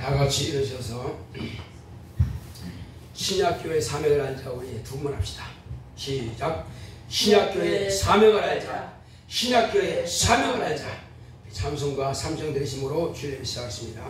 다 같이 일어서서 신약교회 사명을 알자. 우리 두 번 합시다. 시작. 신약교회 사명을 알자. 신약교회 사명을 알자. 찬송과 삼정 드리심으로 주일을 시작하겠습니다.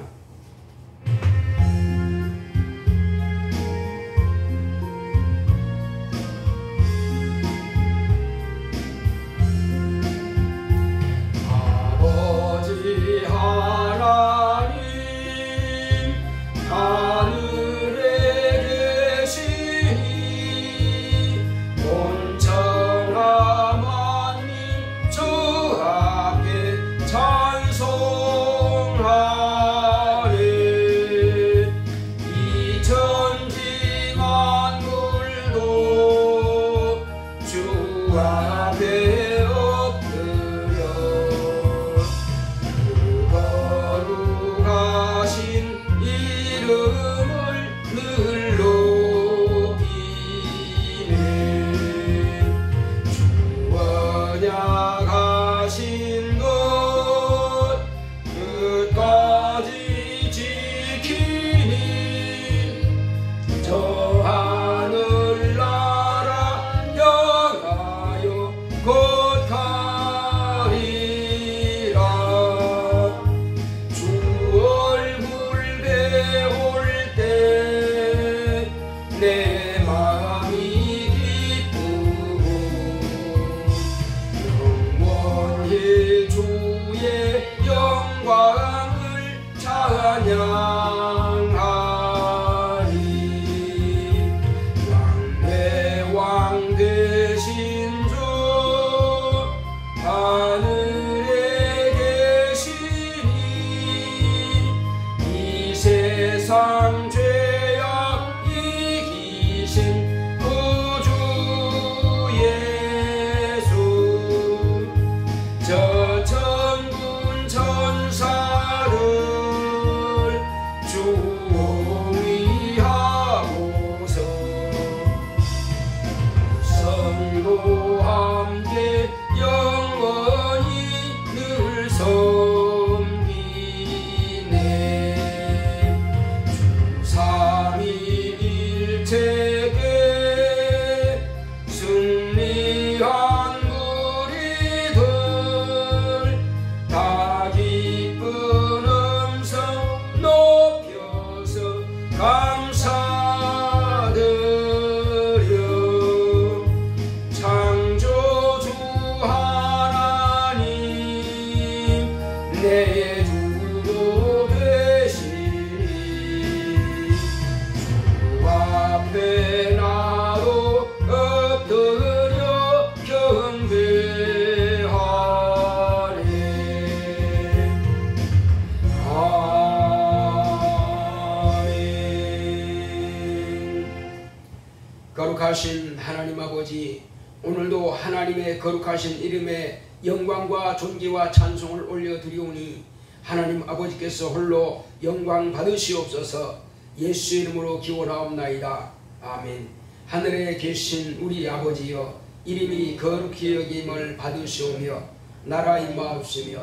거룩하신 하나님 아버지, 오늘도 하나님의 거룩하신 이름에 영광과 존귀와 찬송을 올려드리오니 하나님 아버지께서 홀로 영광 받으시옵소서. 예수 이름으로 기원하옵나이다. 아멘. 하늘에 계신 우리 아버지여, 이름이 거룩히 여김을 받으시오며 나라 임하옵시며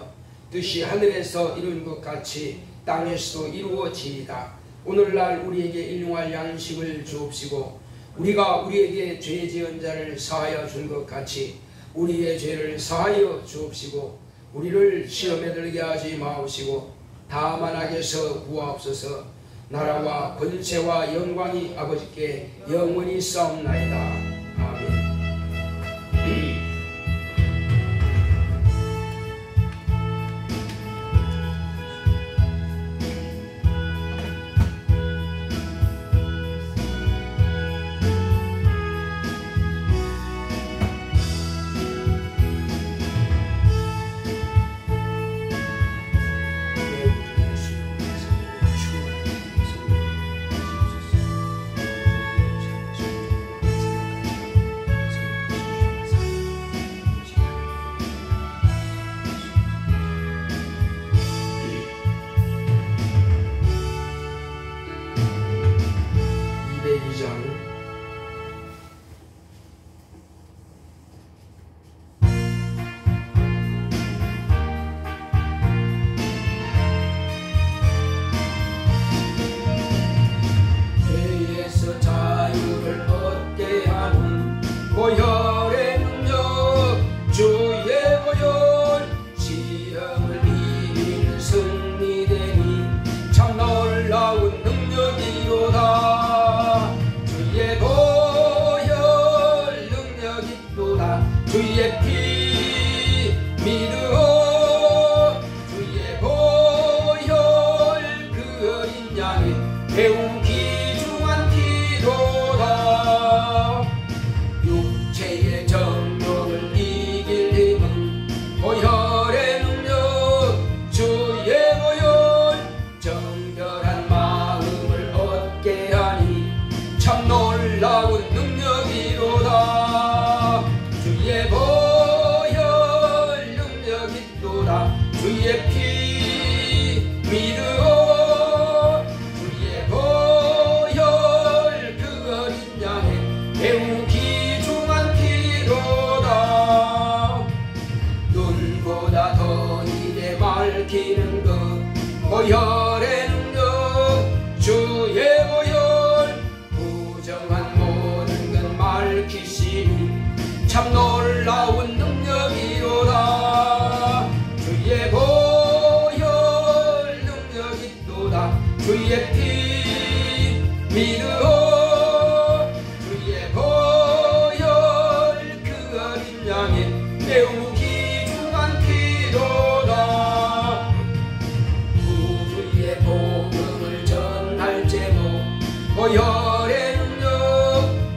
뜻이 하늘에서 이룬 것 같이 땅에서도 이루어지이다. 오늘날 우리에게 일용할 양식을 주옵시고 우리가 우리에게 죄 지은 자를 사하여 준 것 같이 우리의 죄를 사하여 주옵시고 우리를 시험에 들게 하지 마옵시고 다만 악에서 구하옵소서. 나라와 권세와 영광이 아버지께 영원히 싸움나이다. 아멘. 믿으오 주의 보혈 그 어린 양의 매우 귀중한 피로다. 육체의 정욕을 이길 힘은 보혈의 능력 주의 보혈 정결한 마음을 얻게 하니 참 놀라운 능력이로다. 주의 보혈 능력이 있도다. 주의 피 믿으오 주의 보혈 그 어린 양의 매우 귀중한 피로다. 눈보다 더 이래 밝히는 것 보혈의 능력 주의 보혈 부정한 모든 것 밝히시니 참 놀라운 능력이로다. 주의 보혈 능력 있도다. 주의 피 믿으오 주의 보혈 그 어린 양의 매우 귀중한 피로다. 구주의 복음을 전할 제목 보혈의 능력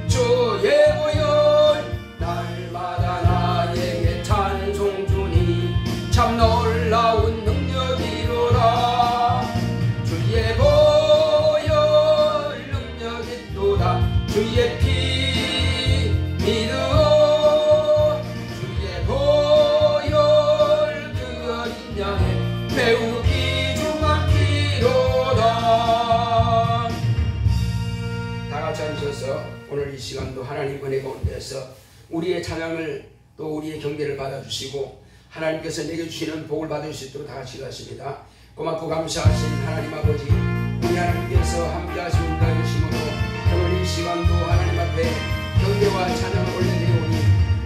주의 보혈 날마다 나에게 찬송 주니 참 놀라운 능력이로다. 주의 보혈 능력 있도다. 주의 피 믿으오 주의 보혈 그 어린 양의 매우 귀중한 피로다. 다같이 앉으셔서 오늘 이 시간도 하나님 은혜 가운데서 우리의 찬양을 또 우리의 경배를 받아주시고 하나님께서 내게 주시는 복을 받을 수 있도록 다같이 기도하십니다. 고맙고 감사하신 하나님 아버지, 우리 하나님께서 함께 하시는 인도하심으로 오늘 이 시간도 하나님 앞에 경배와 찬양을 올려드리오니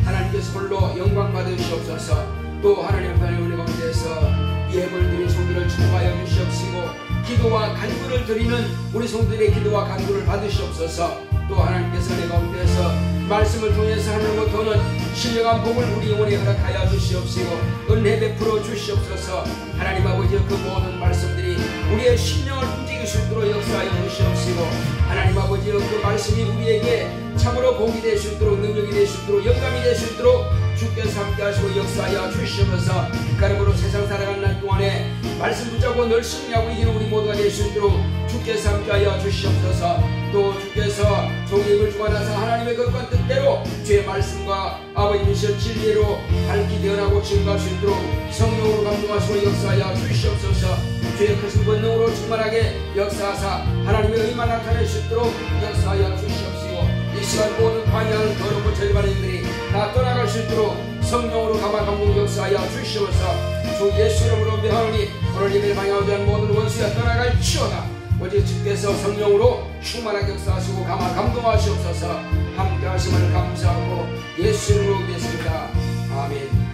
하나님께서 홀로 영광 받으시옵소서. 또 하나님 앞에 은혜 가운데서 예물 드린 성도를 축복하여 주시옵시고 기도와 간구를 드리는 우리 성도들의 기도와 간구를 받으시옵소서. 또 하나님께서 내 가운데서 말씀을 통해서 하늘로 도는 신령한 복을 우리 영혼에 허락하여 주시옵시고 은혜 베풀어 주시옵소서. 하나님 아버지 그 모든 말씀들이 우리의 심령을 움직일 수 있도록 역사하여 주시옵시고 하나님 아버지 그 말씀이 우리에게 참으로 복이 될 수 있도록 능력이 될 수 있도록 영감이 될 수 있도록 주께서 함께 하시고 역사하여 주시옵소서. 가름으로 세상 살아가는 날 동안에 말씀 붙잡고 늘 승리하고 이기는 우리 모두가 될 수 있도록 주께서 함께하여 주시옵소서. 또 주께서 종의 입을 주관하사 하나님의 거룩한 뜻대로 주의 말씀과 아버지의 진리로 밝히 되어나고 증거할 수 있도록 성령으로 감동하시고 역사하여 주시옵소서. 주의 크신 권능으로 충만하게 역사하사 하나님의 의만 나타낼 수 있도록 역사하여 주시옵시고 이 시간 모든 방향을 더럽고 절반의 일들이 다 떠나갈 수 있도록 성령으로 감화 감동 역사하여 주시옵소서. 주 예수 이름으로 명하노니 오늘 예배를 방해하지 않은 모든 원수야 떠나갈지어다. 오직 주께서 성령으로 충만하게 역사하시고 감화 감동하시옵소서. 함께 하심을 감사하고 예수 이름으로 기도했습니다. 아멘.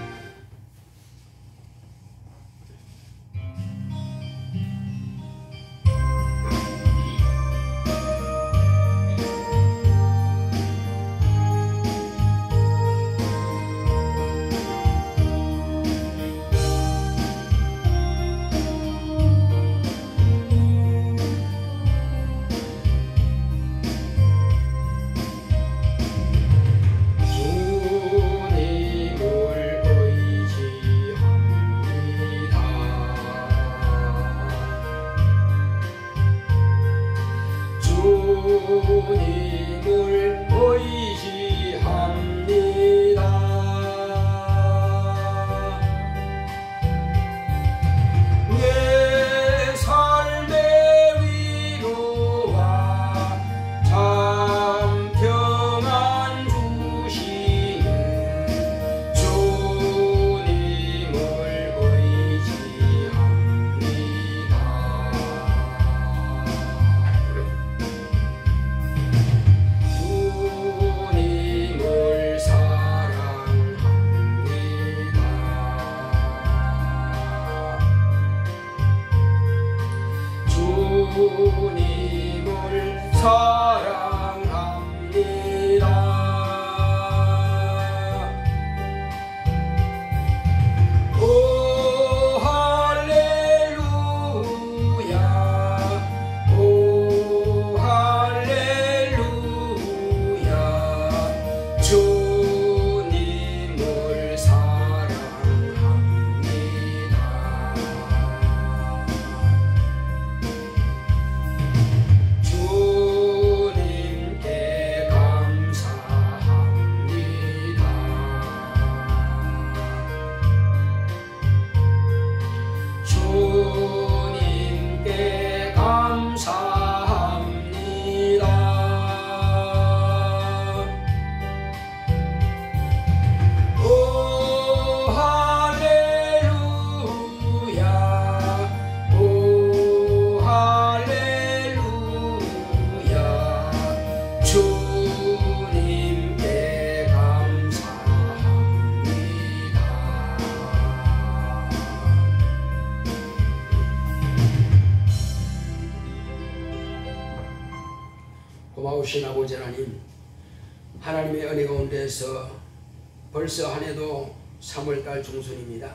주님을 좋으신 아버지 하나님, 하나님의 은혜 가운데서 벌써 한 해도 3월달 중순입니다.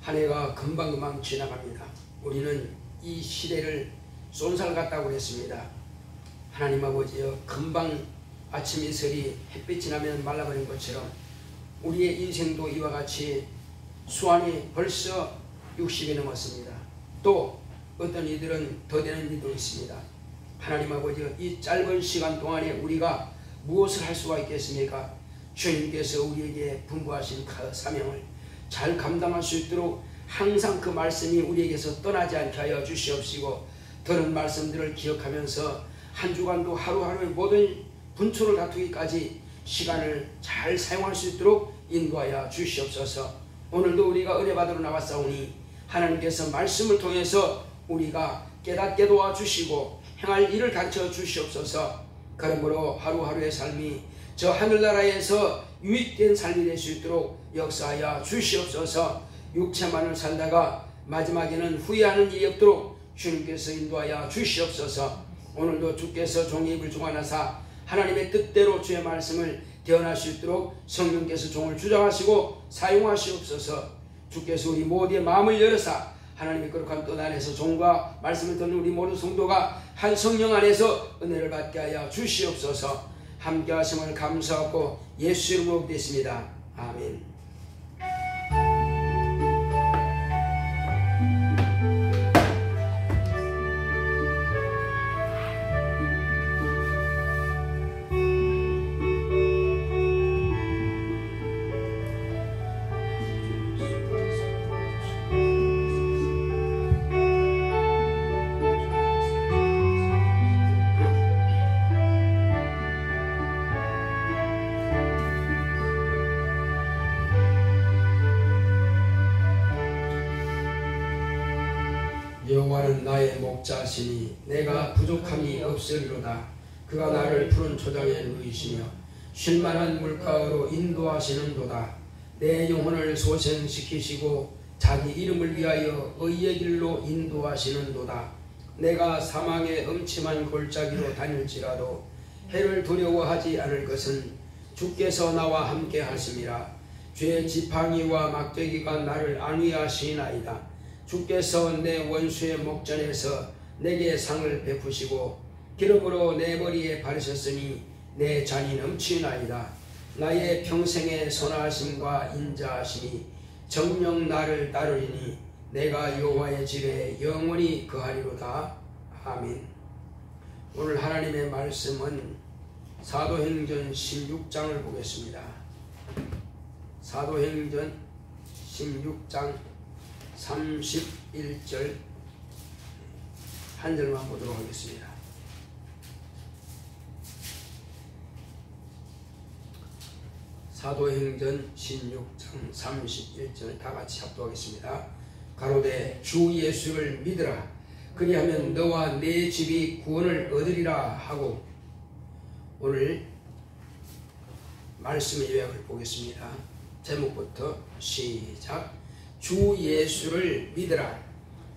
한 해가 금방금방 지나갑니다. 우리는 이 시대를 쏜살 같다고 그랬습니다. 하나님 아버지여, 금방 아침 이슬이 햇빛이 나면 말라버린 것처럼 우리의 인생도 이와 같이 수완이 벌써 60이 넘었습니다. 또 어떤 이들은 더 되는 이도 있습니다. 하나님 아버지여, 이 짧은 시간 동안에 우리가 무엇을 할 수가 있겠습니까? 주님께서 우리에게 분부하신 그 사명을 잘 감당할 수 있도록 항상 그 말씀이 우리에게서 떠나지 않게 하여 주시옵시고, 들은 말씀들을 기억하면서 한 주간도 하루하루의 모든 분초를 다투기까지 시간을 잘 사용할 수 있도록 인도하여 주시옵소서. 오늘도 우리가 은혜 받으러 나왔사오니 하나님께서 말씀을 통해서 우리가 깨닫게 도와주시고 행할 일을 가르쳐 주시옵소서. 그러므로 하루하루의 삶이 저 하늘나라에서 유익된 삶이 될 수 있도록 역사하여 주시옵소서. 육체만을 살다가 마지막에는 후회하는 일이 없도록 주님께서 인도하여 주시옵소서. 오늘도 주께서 종의 입을 중환하사 하나님의 뜻대로 주의 말씀을 대언할 수 있도록 성령께서 종을 주장하시고 사용하시옵소서. 주께서 우리 모두의 마음을 열어사 하나님의 거룩한 뜻 안에서 종과 말씀을 듣는 우리 모든 성도가 한 성령 안에서 은혜를 받게 하여 주시옵소서. 함께 하심을 감사하고 예수 이름으로 기도했습니다. 아멘. 여호와는 나의 목자시니 내가 부족함이 없으리로다. 그가 나를 푸른 초장에 누이시며 쉴만한 물가로 인도하시는도다. 내 영혼을 소생시키시고 자기 이름을 위하여 의의 길로 인도하시는도다. 내가 사망의 음침한 골짜기로 다닐지라도 해를 두려워하지 않을 것은 주께서 나와 함께 하심이라. 죄의 지팡이와 막대기가 나를 안위하시나이다. 주께서 내 원수의 목전에서 내게 상을 베푸시고 기름으로 내 머리에 바르셨으니 내 잔이 넘치나이다. 나의 평생의 선하심과 인자하심이 정녕 나를 따르리니 내가 여호와의 집에 영원히 거하리로다. 아멘. 오늘 하나님의 말씀은 사도행전 16장을 보겠습니다. 사도행전 16장 31절 한 절만 보도록 하겠습니다. 사도행전 16장 31절 다 같이 합독하겠습니다. 가로되 주 예수를 믿으라. 그리하면 너와 내 집이 구원을 얻으리라 하고, 오늘 말씀의 요약을 보겠습니다. 제목부터 시작. 주 예수를 믿으라.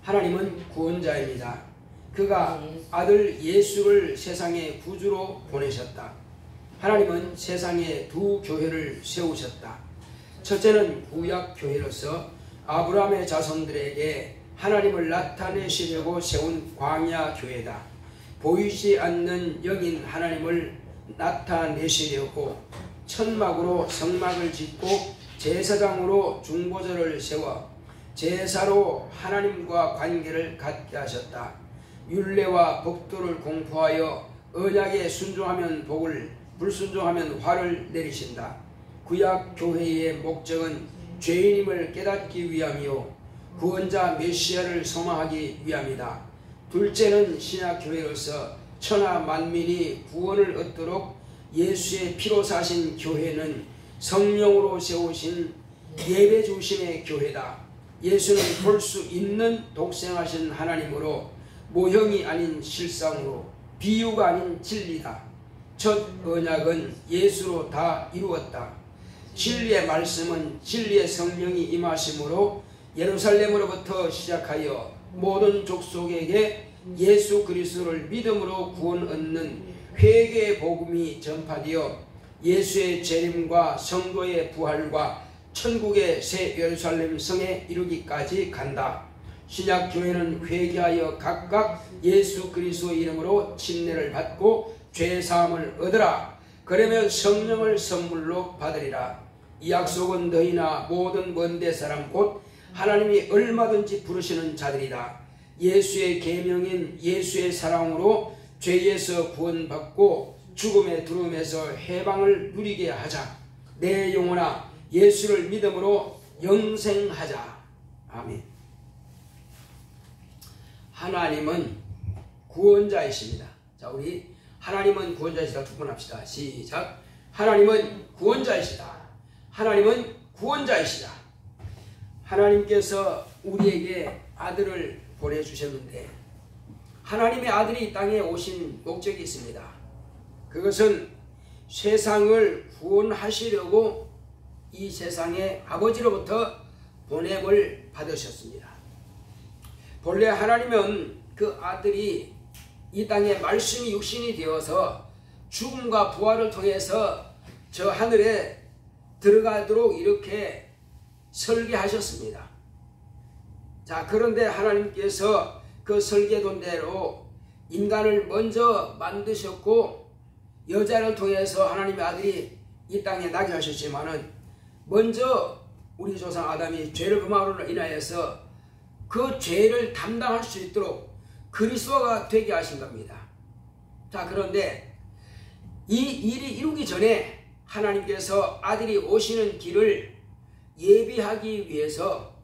하나님은 구원자입니다. 그가 아들 예수를 세상의 구주로 보내셨다. 하나님은 세상에 두 교회를 세우셨다. 첫째는 구약교회로서 아브라함의 자손들에게 하나님을 나타내시려고 세운 광야교회다. 보이지 않는 영인 하나님을 나타내시려고 천막으로 성막을 짓고 제사장으로 중보자를 세워 제사로 하나님과 관계를 갖게 하셨다. 율례와 법도를 공포하여 언약에 순종하면 복을, 불순종하면 화를 내리신다. 구약교회의 목적은 죄인임을 깨닫기 위함이요 구원자 메시아를 소망하기 위함이다. 둘째는 신약교회로서 천하 만민이 구원을 얻도록 예수의 피로 사신 교회는 성령으로 세우신 예배 중심의 교회다. 예수는 볼 수 있는 독생하신 하나님으로 모형이 아닌 실상으로 비유가 아닌 진리다. 첫 언약은 예수로 다 이루었다. 진리의 말씀은 진리의 성령이 임하심으로 예루살렘으로부터 시작하여 모든 족속에게 예수 그리스도를 믿음으로 구원 얻는 회개의 복음이 전파되어 예수의 재림과 성도의 부활과 천국의 새 예루살렘 성에 이르기까지 간다. 신약 교회는 회개하여 각각 예수 그리스도 이름으로 침례를 받고 죄 사함을 얻으라. 그러면 성령을 선물로 받으리라. 이 약속은 너희나 모든 먼데 사람 곧 하나님이 얼마든지 부르시는 자들이다. 예수의 계명인 예수의 사랑으로 죄에서 구원받고 죽음의 두려움에서 해방을 누리게 하자. 내 영혼아 예수를 믿음으로 영생하자. 아멘. 하나님은 구원자이십니다. 자, 우리 하나님은 구원자이시다 두 번 합시다. 시작. 하나님은 구원자이시다. 하나님은 구원자이시다. 하나님께서 우리에게 아들을 보내주셨는데 하나님의 아들이 이 땅에 오신 목적이 있습니다. 그것은 세상을 구원하시려고 이 세상의 아버지로부터 보냄을 받으셨습니다. 본래 하나님은 그 아들이 이 땅에 말씀이 육신이 되어서 죽음과 부활을 통해서 저 하늘에 들어가도록 이렇게 설계하셨습니다. 자, 그런데 하나님께서 그 설계도대로 인간을 먼저 만드셨고 여자를 통해서 하나님의 아들이 이 땅에 나게 하셨지만은 먼저 우리 조상 아담이 죄를 범함으로 인하여서 그 죄를 담당할 수 있도록 그리스도가 되게 하신 겁니다. 자, 그런데 이 일이 이루기 전에 하나님께서 아들이 오시는 길을 예비하기 위해서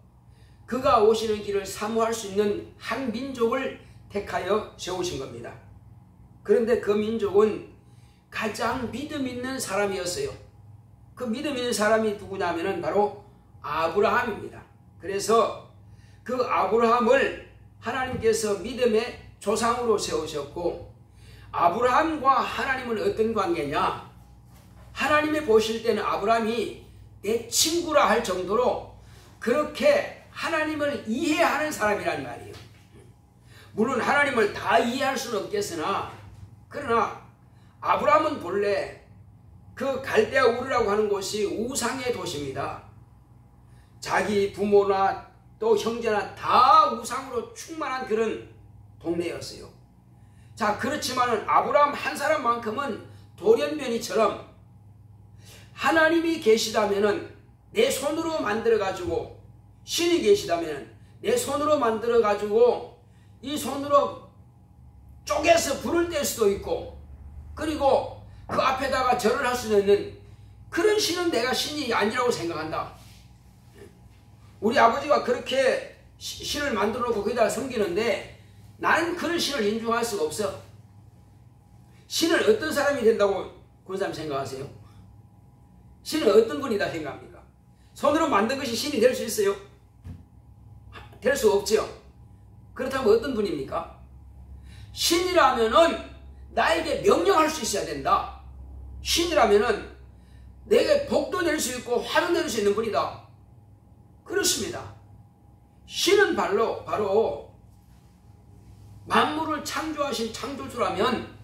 그가 오시는 길을 사모할 수 있는 한 민족을 택하여 세우신 겁니다. 그런데 그 민족은 가장 믿음 있는 사람이었어요. 그 믿음 있는 사람이 누구냐면은 바로 아브라함입니다. 그래서 그 아브라함을 하나님께서 믿음의 조상으로 세우셨고, 아브라함과 하나님은 어떤 관계냐? 하나님이 보실 때는 아브라함이 내 친구라 할 정도로 그렇게 하나님을 이해하는 사람이란 말이에요. 물론 하나님을 다 이해할 수는 없겠으나, 그러나 아브라함은 본래 그 갈대아 우르라고 하는 곳이 우상의 도시입니다. 자기 부모나 또 형제나 다 우상으로 충만한 그런 동네였어요. 자, 그렇지만은 아브라함 한 사람만큼은 돌연변이처럼 하나님이 계시다면은 내 손으로 만들어 가지고, 신이 계시다면 내 손으로 만들어 가지고 이 손으로 쪼개서 불을 뗄 수도 있고, 그리고 그 앞에다가 절을 할 수도 있는 그런 신은 내가 신이 아니라고 생각한다. 우리 아버지가 그렇게 신을 만들어 놓고 거기다가 섬기는데 나는 그런 신을 인정할 수가 없어. 신은 어떤 사람이 된다고 권사님 생각하세요? 신은 어떤 분이다 생각합니까? 손으로 만든 것이 신이 될 수 있어요? 될 수 없죠. 그렇다면 어떤 분입니까? 신이라면은 나에게 명령할 수 있어야 된다. 신이라면은 내게 복도 낼 수 있고 화도 낼 수 있는 분이다. 그렇습니다. 신은 바로 만물을 창조하신 창조주라면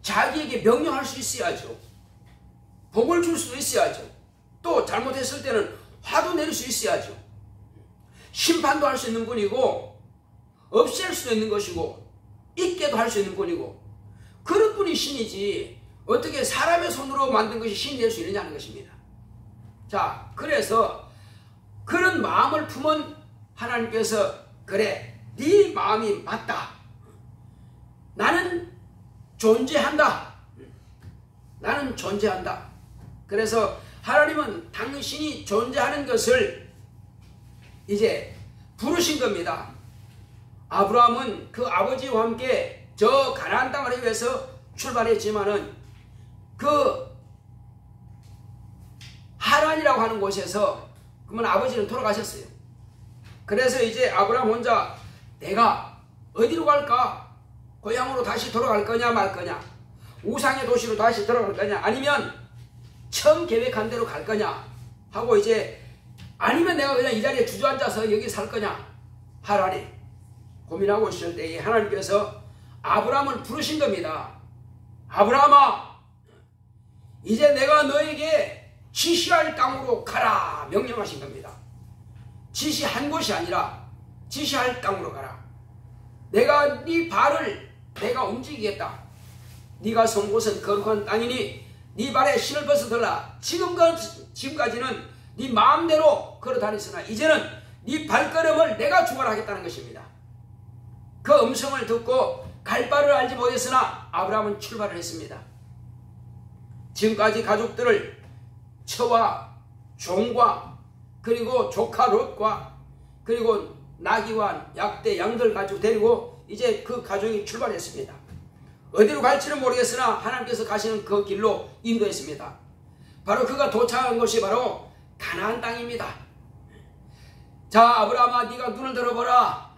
자기에게 명령할 수 있어야죠. 복을 줄 수도 있어야죠. 또 잘못했을 때는 화도 낼 수 있어야죠. 심판도 할 수 있는 분이고, 없앨 수 있는 것이고, 있게도 할 수 있는 분이고, 그런 분이 신이지 어떻게 사람의 손으로 만든 것이 신이 될 수 있느냐는 것입니다. 자, 그래서 그런 마음을 품은 하나님께서, 그래, 네 마음이 맞다. 나는 존재한다. 나는 존재한다. 그래서 하나님은 당신이 존재하는 것을 이제 부르신 겁니다. 아브라함은 그 아버지와 함께 저 가나안 땅을 위해서 출발했지만은 그 하란이라고 하는 곳에서 그러면 아버지는 돌아가셨어요. 그래서 이제 아브라함 혼자 내가 어디로 갈까? 고향으로 다시 돌아갈 거냐 말 거냐? 우상의 도시로 다시 돌아갈 거냐? 아니면 처음 계획한 대로 갈 거냐? 하고 이제 아니면 내가 그냥 이 자리에 주저앉아서 여기 살 거냐? 하란에 고민하고 있을 때에 하나님께서 아브라함을 부르신 겁니다. 아브라함아, 이제 내가 너에게 지시할 땅으로 가라 명령하신 겁니다. 지시한 곳이 아니라 지시할 땅으로 가라. 내가 네 발을 내가 움직이겠다. 네가 선 곳은 거룩한 땅이니 네 발에 신을 벗어들라. 지금까지는 네 마음대로 걸어 다녔으나 이제는 네 발걸음을 내가 주관하겠다는 것입니다. 그 음성을 듣고 갈 바를 알지 못했으나 아브라함은 출발을 했습니다. 지금까지 가족들을 처와 종과 그리고 조카 롯과 그리고 나귀와 약대 양들 가지고 데리고 이제 그 가족이 출발했습니다. 어디로 갈지는 모르겠으나 하나님께서 가시는 그 길로 인도했습니다. 바로 그가 도착한 곳이 바로 가나안 땅입니다. 자, 아브라함아, 네가 눈을 들어보라.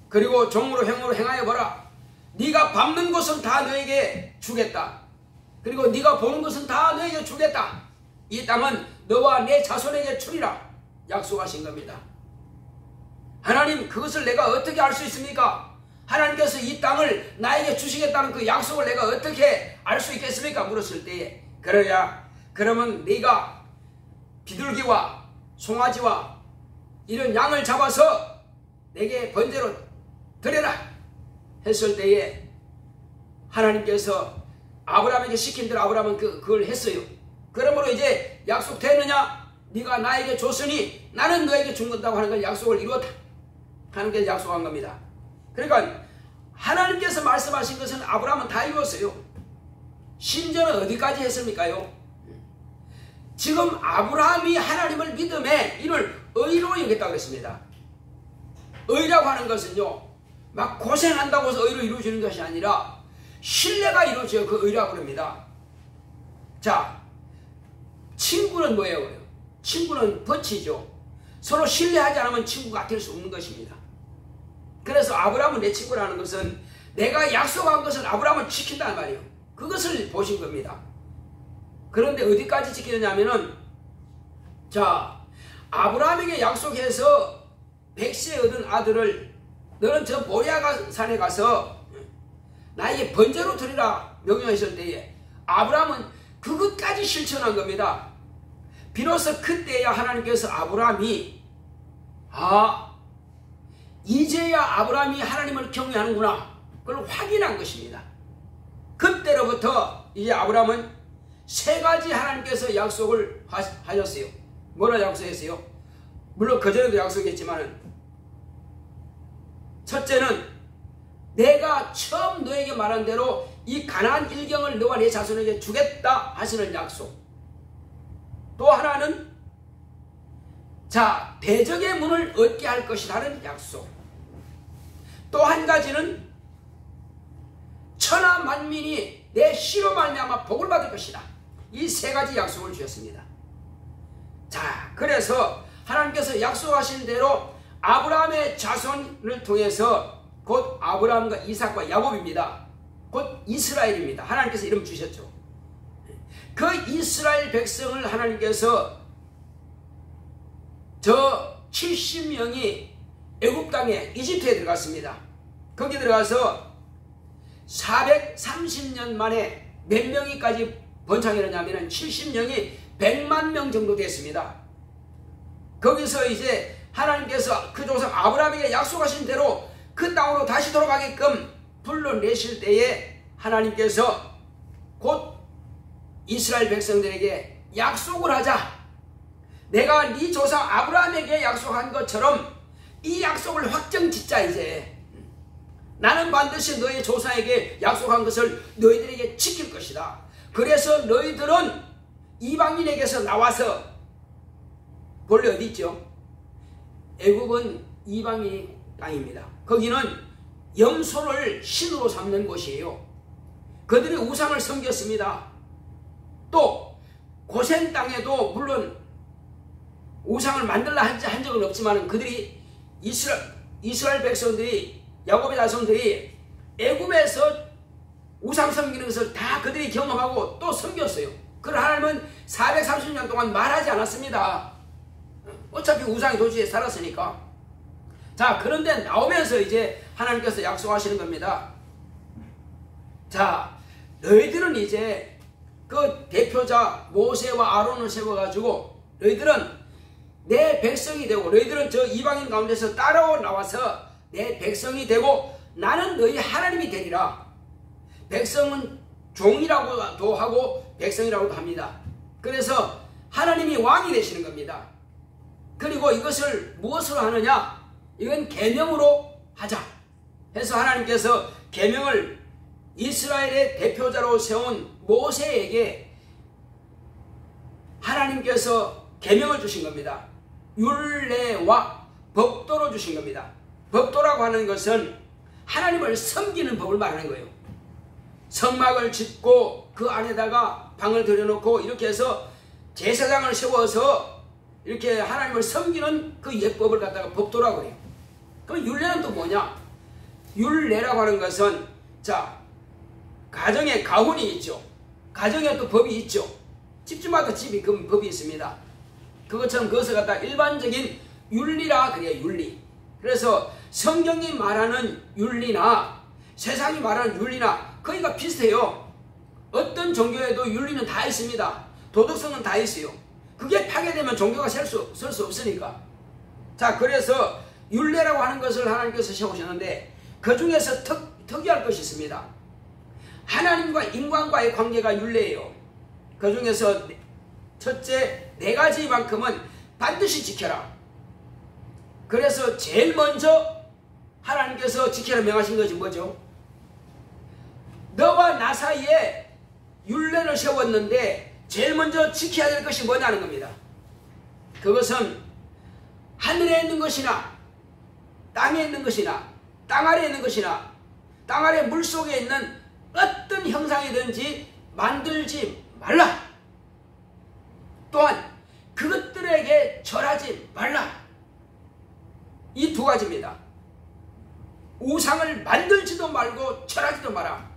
그리고 종으로 행으로 행하여 보라. 네가 밟는 것은 다 너에게 주겠다. 그리고 네가 보는 것은 다 너에게 주겠다. 이 땅은 너와 내 자손에게 주리라 약속하신 겁니다. 하나님, 그것을 내가 어떻게 알 수 있습니까? 하나님께서 이 땅을 나에게 주시겠다는 그 약속을 내가 어떻게 알 수 있겠습니까? 물었을 때에 그러면 네가 비둘기와 송아지와 이런 양을 잡아서 내게 번제로 드려라 했을 때에 하나님께서 아브라함에게 시킨 대로 아브라함은 그걸 했어요. 그러므로 이제 약속되느냐? 네가 나에게 줬으니 나는 너에게 준다고 하는 걸 약속을 이루었다. 하나님께서 약속한 겁니다. 그러니까 하나님께서 말씀하신 것은 아브라함은 다 이루었어요. 심지어는 어디까지 했습니까요? 지금 아브라함이 하나님을 믿음에 이를 의로 여겼다고 그랬습니다. 의라고 하는 것은요, 막 고생한다고 해서 의로 이루어지는 것이 아니라 신뢰가 이루어져요. 그 의라고 그럽니다. 자, 친구는 뭐예요? 친구는 버치죠. 서로 신뢰하지 않으면 친구가 될 수 없는 것입니다. 그래서 아브라함은 내 친구라는 것은 내가 약속한 것을 아브라함은 지킨다는 말이에요. 그것을 보신 겁니다. 그런데 어디까지 지키느냐면은, 자, 아브라함에게 약속해서 100세 얻은 아들을 너는 저 모리아 산에 가서 나에게 번제로 드리라 명령했을 때에 아브라함은 그것까지 실천한 겁니다. 비로소 그때야 하나님께서 아브라함이 이제야 아브라함이 하나님을 경외하는구나 그걸 확인한 것입니다. 그때로부터 이제 아브라함은 세 가지 하나님께서 약속을 하셨어요. 뭐라 약속했어요? 물론 그전에도 약속했지만 첫째는 내가 처음 너에게 말한 대로 이 가나안 일경을 너와 내 자손에게 주겠다 하시는 약속. 또 하나는 자, 대적의 문을 얻게 할 것이라는 약속. 또 한 가지는 천하 만민이 내 씨로 말미암아 복을 받을 것이다. 이 세 가지 약속을 주셨습니다. 자, 그래서 하나님께서 약속하신 대로 아브라함의 자손을 통해서 곧 아브라함과 이삭과 야곱입니다. 곧 이스라엘입니다. 하나님께서 이름 주셨죠. 그 이스라엘 백성을 하나님께서 저 70명이 애굽 땅에 이집트에 들어갔습니다. 거기 들어가서 430년 만에 몇 명이까지 번창했느냐면 70명이 100만 명 정도 됐습니다. 거기서 이제 하나님께서 그 조상 아브라함에게 약속하신 대로 그 땅으로 다시 돌아가게끔 불러내실 때에 하나님께서 곧 이스라엘 백성들에게 약속을 하자. 내가 네 조상 아브라함에게 약속한 것처럼 이 약속을 확정짓자. 이제 나는 반드시 너희 조상에게 약속한 것을 너희들에게 지킬 것이다. 그래서 너희들은 이방인에게서 나와서 본래 어디 있죠? 애굽은 이방인 땅입니다. 거기는 염소를 신으로 삼는 곳이에요. 그들이 우상을 섬겼습니다. 또 고센 땅에도 물론 우상을 만들라 한 적은 없지만 그들이 이스라엘 백성들이 야곱의 자손들이 애굽에서 우상 섬기는 것을 다 그들이 경험하고 또 섬겼어요. 그걸 하나님은 430년 동안 말하지 않았습니다. 어차피 우상이 도시에 살았으니까. 자, 그런데 나오면서 이제 하나님께서 약속하시는 겁니다. 자, 너희들은 이제 그 대표자 모세와 아론을 세워가지고 너희들은 내 백성이 되고 너희들은 저 이방인 가운데서 따라오 나와서 내 백성이 되고 나는 너희 하나님이 되리라. 백성은 종이라고도 하고 백성이라고도 합니다. 그래서 하나님이 왕이 되시는 겁니다. 그리고 이것을 무엇으로 하느냐? 이건 계명으로 하자 해서 하나님께서 계명을 이스라엘의 대표자로 세운 모세에게 하나님께서 계명을 주신 겁니다. 율례와 법도로 주신 겁니다. 법도라고 하는 것은 하나님을 섬기는 법을 말하는 거예요. 성막을 짓고 그 안에다가 방을 들여놓고 이렇게 해서 제사장을 세워서 이렇게 하나님을 섬기는 그 예법을 갖다가 법도라고 해요. 그럼 율례는 또 뭐냐? 율례라고 하는 것은 자, 가정에 가훈이 있죠. 가정에 또 법이 있죠. 집집마다 집이 그 법이 있습니다. 그것처럼 그것을 갖다 일반적인 윤리라 그래요. 윤리. 그래서 성경이 말하는 윤리나 세상이 말하는 윤리나 거기가 비슷해요. 어떤 종교에도 윤리는 다 있습니다. 도덕성은 다 있어요. 그게 파괴되면 종교가 설 수 없으니까. 자, 그래서 윤례라고 하는 것을 하나님께서 세우셨는데 그 중에서 특이할 것이 있습니다. 하나님과 인간과의 관계가 윤례예요. 그 중에서 첫째 4가지만큼은 반드시 지켜라. 그래서 제일 먼저 하나님께서 지켜라 명하신 것이 뭐죠? 너와 나 사이에 율례를 세웠는데 제일 먼저 지켜야 될 것이 뭐냐는 겁니다. 그것은 하늘에 있는 것이나 땅에 있는 것이나 땅 아래에 있는 것이나 땅 아래 물속에 있는 어떤 형상이든지 만들지 말라. 또한 그것들에게 절하지 말라. 이 2가지입니다. 우상을 만들지도 말고 절하지도 마라.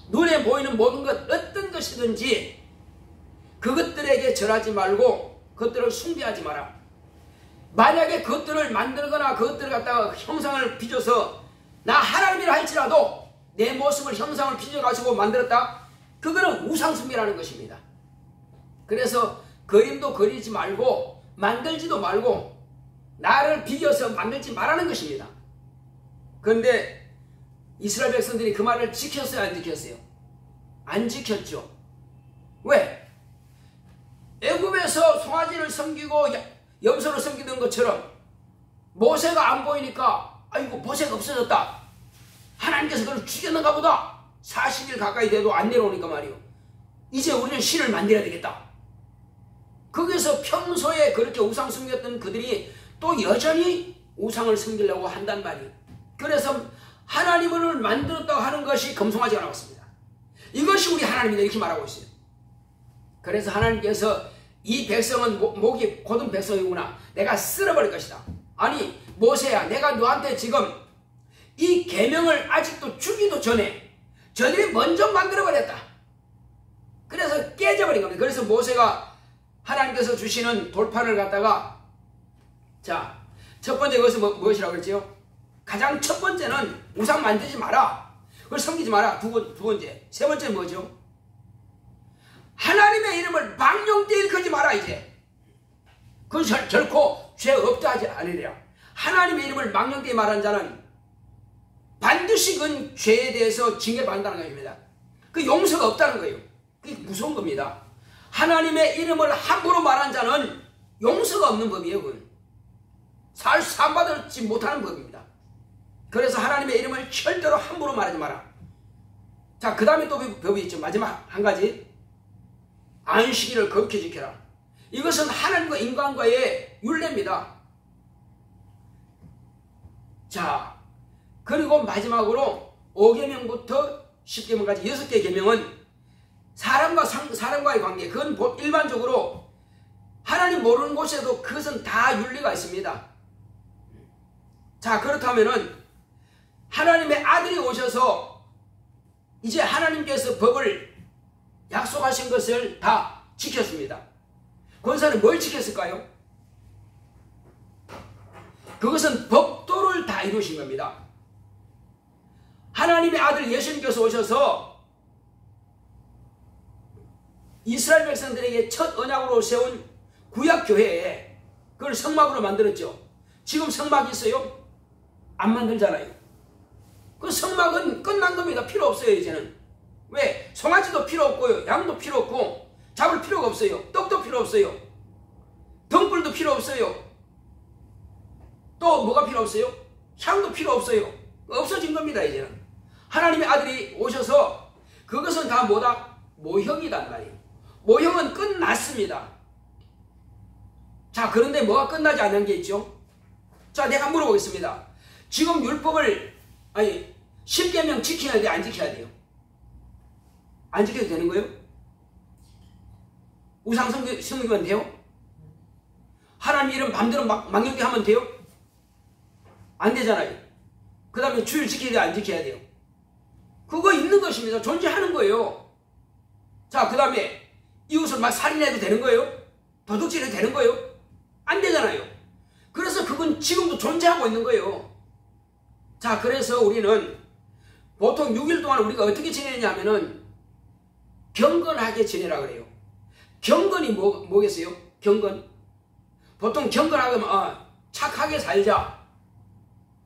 눈에 보이는 모든 것 어떤 것이든지 그것들에게 절하지 말고 그것들을 숭배하지 마라. 만약에 그것들을 만들거나 그것들을 갖다가 형상을 빚어서 나 하나님이라 할지라도 내 모습을 형상을 빚어가지고 만들었다? 그거는 우상숭배라는 것입니다. 그래서 그림도 그리지 말고 만들지도 말고 나를 비교해서 만들지 말라는 것입니다. 그런데 이스라엘 백성들이 그 말을 지켰어요? 안 지켰어요? 안 지켰죠. 왜? 애굽에서 송아지를 섬기고 염소를 섬기던 것처럼 모세가 안 보이니까 아이고 모세가 없어졌다. 하나님께서 그걸 죽였는가 보다. 40일 가까이 돼도 안 내려오니까 말이요. 이제 우리는 신을 만들어야 되겠다. 거기서 평소에 그렇게 우상 섬겼던 그들이 또 여전히 우상을 섬기려고 한단 말이에요. 그래서 하나님을 만들었다고 하는 것이 금송아지가 나왔습니다. 이것이 우리 하나님이다 이렇게 말하고 있어요. 그래서 하나님께서 이 백성은 목이 곧은 백성이구나. 내가 쓸어버릴 것이다. 아니 모세야 내가 너한테 지금 이 계명을 아직도 주기도 전에 저들이 먼저 만들어버렸다. 그래서 깨져버린 겁니다. 그래서 모세가 하나님께서 주시는 돌판을 갖다가 자, 첫 번째 것은 무엇이라고 그랬지요? 가장 첫 번째는 우상 만들지 마라. 그걸 섬기지 마라. 두 번째. 세 번째는 뭐죠? 하나님의 이름을 망령되이 일컫지 마라 이제. 그건 결코 죄 없다 하지 않으리라. 하나님의 이름을 망령되이 말한 자는 반드시 그 죄에 대해서 징계를 받는다는 것입니다. 그 용서가 없다는 거예요. 그게 무서운 겁니다. 하나님의 이름을 함부로 말한 자는 용서가 없는 법이에요. 그건 사함받지 못하는 법입니다. 그래서 하나님의 이름을 절대로 함부로 말하지 마라. 자, 그 다음에 또 법이 있죠. 마지막 한 가지. 안식일을 거룩히 지켜라. 이것은 하나님과 인간과의 율례입니다. 자, 그리고 마지막으로 5계명부터 10계명까지 6개 계명은 사람과의 관계, 그건 일반적으로 하나님 모르는 곳에도 그것은 다 윤리가 있습니다. 자, 그렇다면은 하나님의 아들이 오셔서 이제 하나님께서 법을 약속하신 것을 다 지켰습니다. 권사는 뭘 지켰을까요? 그것은 법도를 다 이루신 겁니다. 하나님의 아들 예수님께서 오셔서 이스라엘 백성들에게 첫 언약으로 세운 구약교회에 그걸 성막으로 만들었죠. 지금 성막이 있어요? 안 만들잖아요. 그 성막은 끝난 겁니다. 필요 없어요 이제는. 왜? 송아지도 필요 없고요. 양도 필요 없고 잡을 필요가 없어요. 떡도 필요 없어요. 등불도 필요 없어요. 또 뭐가 필요 없어요? 향도 필요 없어요. 없어진 겁니다 이제는. 하나님의 아들이 오셔서 그것은 다 뭐다? 모형이단 말이에요. 모형은 끝났습니다. 자, 그런데 뭐가 끝나지 않은 게 있죠? 자, 내가 물어보겠습니다. 지금 율법을, 아니, 10계명 지켜야 돼, 안 지켜야 돼요? 안 지켜도 되는 거예요? 우상 섬기면 돼요? 하나님 이름 맘대로 망령되게 하면 돼요? 안 되잖아요. 그 다음에 주일 지켜야 돼, 안 지켜야 돼요? 그거 있는 것입니다. 존재하는 거예요. 자, 그 다음에 이웃을 막 살인해도 되는 거예요? 도둑질해도 되는 거예요? 안 되잖아요. 그래서 그건 지금도 존재하고 있는 거예요. 자, 그래서 우리는 보통 6일 동안 우리가 어떻게 지내냐 하면은 경건하게 지내라 그래요. 경건이 뭐겠어요? 경건? 보통 경건하게 착하게 살자.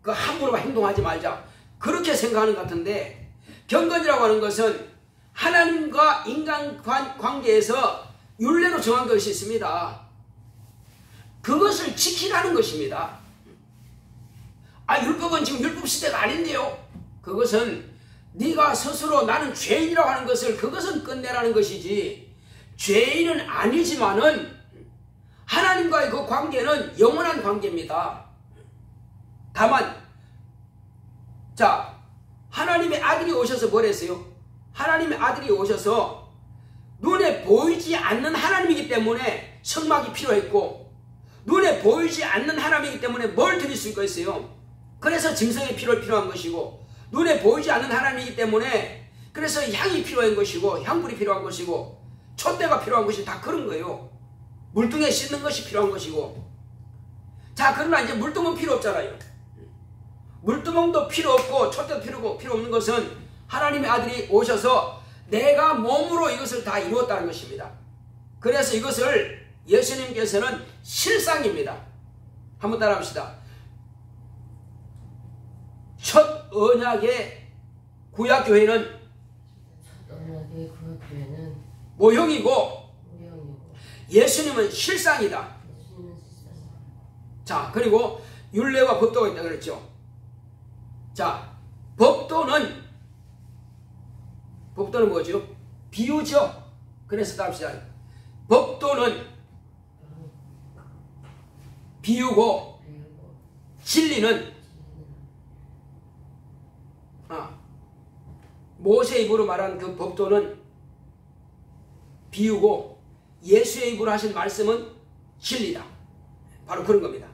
그 함부로 행동하지 말자. 그렇게 생각하는 것 같은데 경건이라고 하는 것은 하나님과 인간 관계에서 율례로 정한 것이 있습니다. 그것을 지키라는 것입니다. 율법은 지금 율법 시대가 아닌데요. 그것은 네가 스스로 나는 죄인이라고 하는 것을 그것은 끝내라는 것이지, 죄인은 아니지만은 하나님과의 그 관계는 영원한 관계입니다. 다만 자, 하나님의 아들이 오셔서 뭘 했어요? 하나님의 아들이 오셔서 눈에 보이지 않는 하나님이기 때문에 성막이 필요했고, 눈에 보이지 않는 하나님이기 때문에 뭘 드릴 수가 있어요? 그래서 짐승이 필요한 것이고, 눈에 보이지 않는 하나님이기 때문에 그래서 향이 필요한 것이고, 향불이 필요한 것이고, 촛대가 필요한 것이 다 그런 거예요. 물등에 씻는 것이 필요한 것이고. 자, 그러나 이제 물등은 필요 없잖아요. 물두멍도 필요 없고 촛대도 필요 없는 것은 하나님의 아들이 오셔서 내가 몸으로 이것을 다 이루었다는 것입니다. 그래서 이것을 예수님께서는 실상입니다. 한번 따라합시다. 첫 언약의 구약교회는 모형이고 예수님은 실상이다. 자, 그리고 율례와 법도가 있다 그랬죠. 자, 법도는 뭐죠? 비유죠. 그래서 답시다. 법도는 비유고 진리는 모세의 입으로 말한 그 법도는 비유고 예수의 입으로 하신 말씀은 진리다. 바로 그런 겁니다.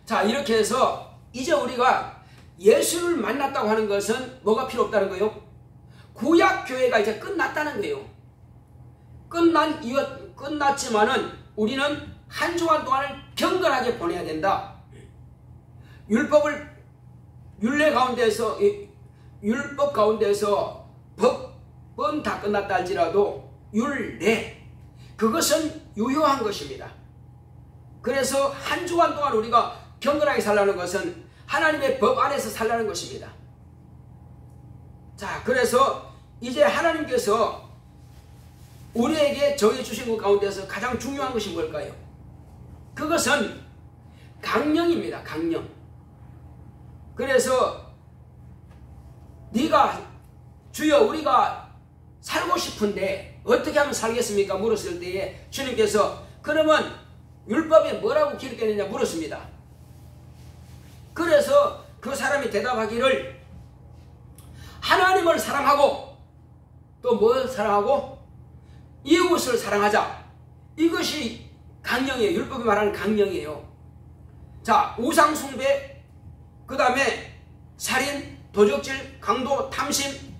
자, 이렇게 해서 이제 우리가 예수를 만났다고 하는 것은 뭐가 필요 없다는 거예요? 구약교회가 이제 끝났다는 거예요. 끝났지만은 우리는 한 주간 동안을 경건하게 보내야 된다. 율법 가운데서 법은 다 끝났다 할지라도 율례, 그것은 유효한 것입니다. 그래서 한 주간 동안 우리가 경건하게 살라는 것은 하나님의 법 안에서 살라는 것입니다. 자, 그래서 이제 하나님께서 우리에게 정해주신 것 가운데서 가장 중요한 것이 뭘까요? 그것은 강령입니다. 강령. 그래서 네가 주여 우리가 살고 싶은데 어떻게 하면 살겠습니까? 물었을 때에 주님께서 그러면 율법에 뭐라고 기록되느냐 물었습니다. 그래서 그 사람이 대답하기를 하나님을 사랑하고 또 뭘 사랑하고? 이웃을 사랑하자. 이것이 강령이에요. 율법이 말하는 강령이에요. 자, 우상숭배, 그 다음에 살인, 도적질, 강도, 탐심,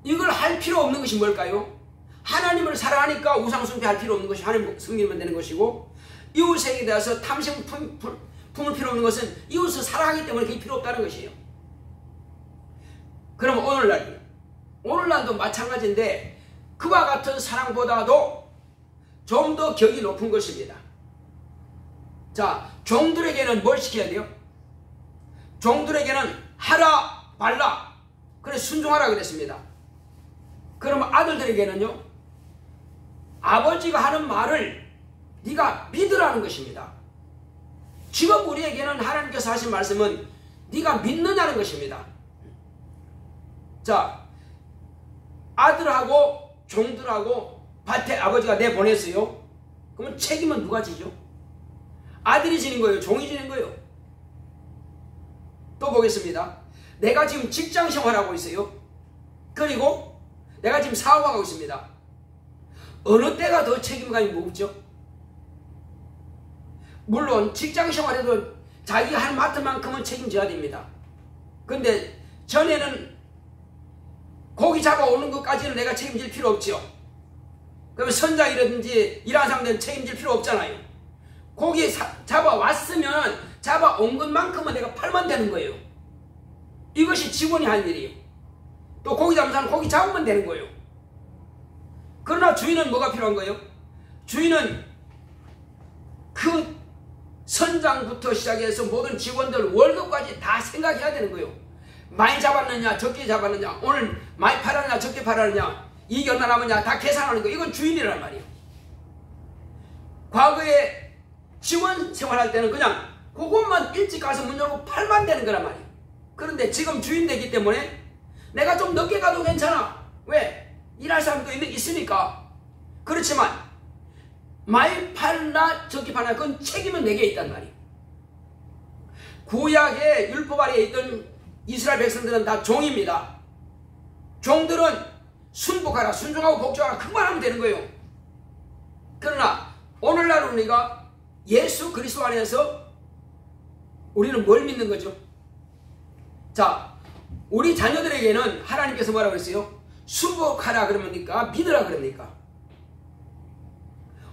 이걸 할 필요 없는 것이 뭘까요? 하나님을 사랑하니까 우상숭배 할 필요 없는 것이 하나님 섬기면 되는 것이고, 이웃에게 대해서 탐심 품을 필요 없는 것은 이웃을 사랑하기 때문에 그게 필요 없다는 것이에요. 그럼 오늘날도 마찬가지인데 그와 같은 사랑보다도 좀 더 격이 높은 것입니다. 자, 종들에게는 뭘 시켜야 돼요? 종들에게는 하라 말라, 그래 순종하라 그랬습니다. 그러면 아들들에게는요, 아버지가 하는 말을 네가 믿으라는 것입니다. 지금 우리에게는 하나님께서 하신 말씀은 네가 믿느냐는 것입니다. 자, 아들하고 종들하고 밭에 아버지가 내보냈어요. 그러면 책임은 누가 지죠? 아들이 지는 거예요? 종이 지는 거예요? 또 보겠습니다. 내가 지금 직장 생활하고 있어요. 그리고 내가 지금 사업하고 있습니다. 어느 때가 더 책임감이 무겁죠? 물론 직장 생활에도 자기가 할 맡은 만큼은 책임져야 됩니다. 근데 전에는 고기 잡아오는 것까지는 내가 책임질 필요 없죠. 그러면 선장이라든지 일하는 사람들은 책임질 필요 없잖아요. 고기 잡아왔으면 잡아온 것만큼은 내가 팔면 되는 거예요. 이것이 직원이 할 일이에요. 또 고기 잡는 사람은 고기 잡으면 되는 거예요. 그러나 주인은 뭐가 필요한 거예요? 주인은 그 선장부터 시작해서 모든 직원들 월급까지 다 생각해야 되는 거예요. 많이 잡았느냐 적게 잡았느냐, 오늘 많이 팔았느냐 적게 팔았느냐, 이익이 얼마 남았냐 다 계산하는 거, 이건 주인이란 말이에요. 과거에 직원 생활할 때는 그냥 그것만 일찍 가서 문 열고 팔면 되는 거란 말이에요. 그런데 지금 주인 되기 때문에 내가 좀 늦게 가도 괜찮아. 왜? 일할 사람도 있으니까. 그렇지만 많이 팔나 적게 팔나 그건 책임은 내게 있단 말이에요. 구약의 율법 아래에 있던 이스라엘 백성들은 다 종입니다. 종들은 순복하라, 순종하고 복종하라, 그만 하면 되는 거예요. 그러나 오늘날 우리가 예수 그리스도 안에서 우리는 뭘 믿는 거죠? 자, 우리 자녀들에게는 하나님께서 뭐라고 그랬어요? 순복하라 그럽니까? 믿으라 그럽니까?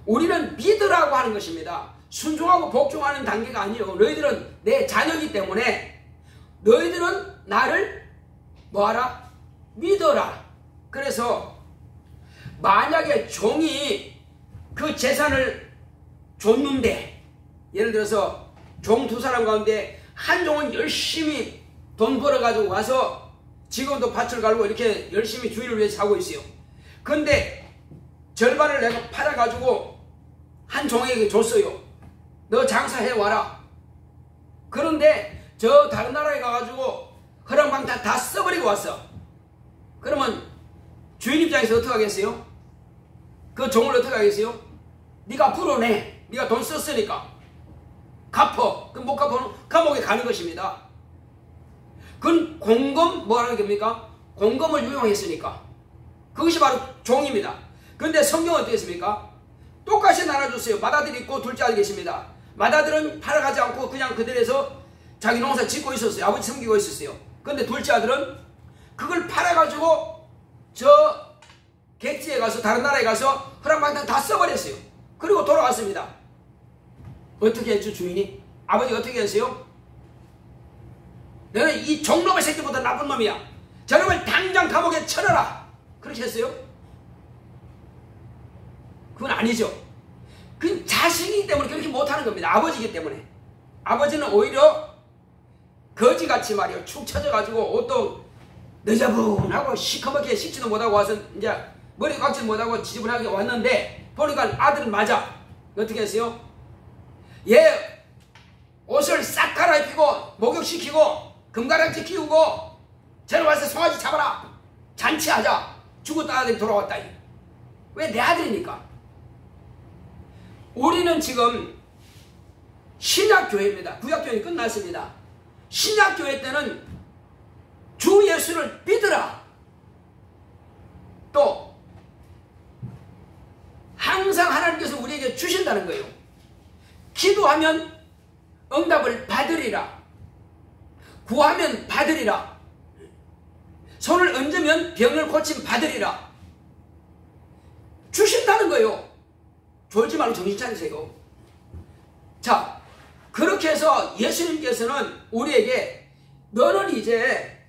우리는 믿으라고 하는 것입니다. 순종하고 복종하는 단계가 아니에요. 너희들은 내 자녀이기 때문에 너희들은 나를 뭐하라? 믿어라. 그래서 만약에 종이 그 재산을 줬는데, 예를 들어서 종 두 사람 가운데 한 종은 열심히 돈 벌어가지고 와서 지금도 밭을 갈고 이렇게 열심히 주인을 위해서 하고 있어요. 근데 절반을 내가 팔아가지고 한 종에게 줬어요. 너 장사해 와라. 그런데 저 다른 나라에 가가지고 허랑방탕 다 써버리고 왔어. 그러면 주인 입장에서 어떻게 하겠어요? 그 종을 어떻게 하겠어요? 네가 불어내. 네가 돈 썼으니까 갚어. 그럼 못 갚으면 감옥에 가는 것입니다. 그건 공금 뭐라는 겁니까? 공금을 유용했으니까. 그것이 바로 종입니다. 그런데 성경은 어떻게 했습니까? 똑같이 나눠줬어요. 맏아들이 있고 둘째 아들이 계십니다. 맏아들은 팔아가지 않고 그냥 그들에서 자기 농사 짓고 있었어요. 아버지 섬기고 있었어요. 그런데 둘째 아들은 그걸 팔아가지고 저 객지에 가서 다른 나라에 가서 허랑방탕 다 써버렸어요. 그리고 돌아왔습니다. 어떻게 했죠 주인이? 아버지가 어떻게 했어요? 너는 이 종놈의 새끼보다 나쁜 놈이야. 저놈을 당장 감옥에 쳐넣어라. 그렇게 했어요? 그건 아니죠. 그건 자식이기 때문에 그렇게 못하는 겁니다. 아버지이기 때문에. 아버지는 오히려 거지같이 말이요 축 처져가지고 옷도 너저분하고 시커멓게 씻지도 못하고 와서 이제 머리 깎지도 못하고 지저분하게 왔는데 보니까 아들은 맞아. 어떻게 했어요? 얘 옷을 싹 갈아입히고 목욕시키고 금가락지 키우고 저리 와서 송아지 잡아라. 잔치하자. 죽었다 아들이 돌아왔다. 왜? 내 아들이니까. 우리는 지금 신약교회입니다. 구약교회는 끝났습니다. 신약교회 때는 주 예수를 믿으라. 또 항상 하나님께서 우리에게 주신다는 거예요. 기도하면 응답을 받으리라. 구하면 받으리라. 손을 얹으면 병을 고침 받으리라. 주신다는 거예요. 졸지 말고 정신 차리세요. 자, 그렇게 해서 예수님께서는 우리에게 너는 이제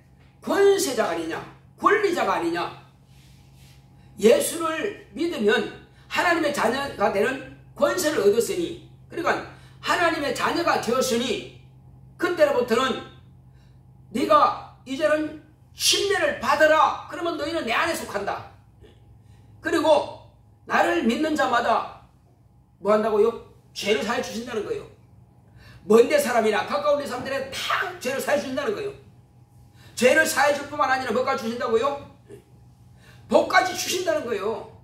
권세자가 아니냐, 권리자가 아니냐, 예수를 믿으면 하나님의 자녀가 되는 권세를 얻었으니, 그러니까 하나님의 자녀가 되었으니 그때로부터는 네가 이제는 침례를 받아라. 그러면 너희는 내 안에 속한다. 그리고 나를 믿는 자마다 뭐 한다고요? 죄를 사해 주신다는 거예요. 먼데 사람이나 가까운 데 사람들에 다 죄를 사해 주신다는 거예요. 죄를 사해 줄 뿐만 아니라 뭐까지 주신다고요? 복까지 주신다는 거예요.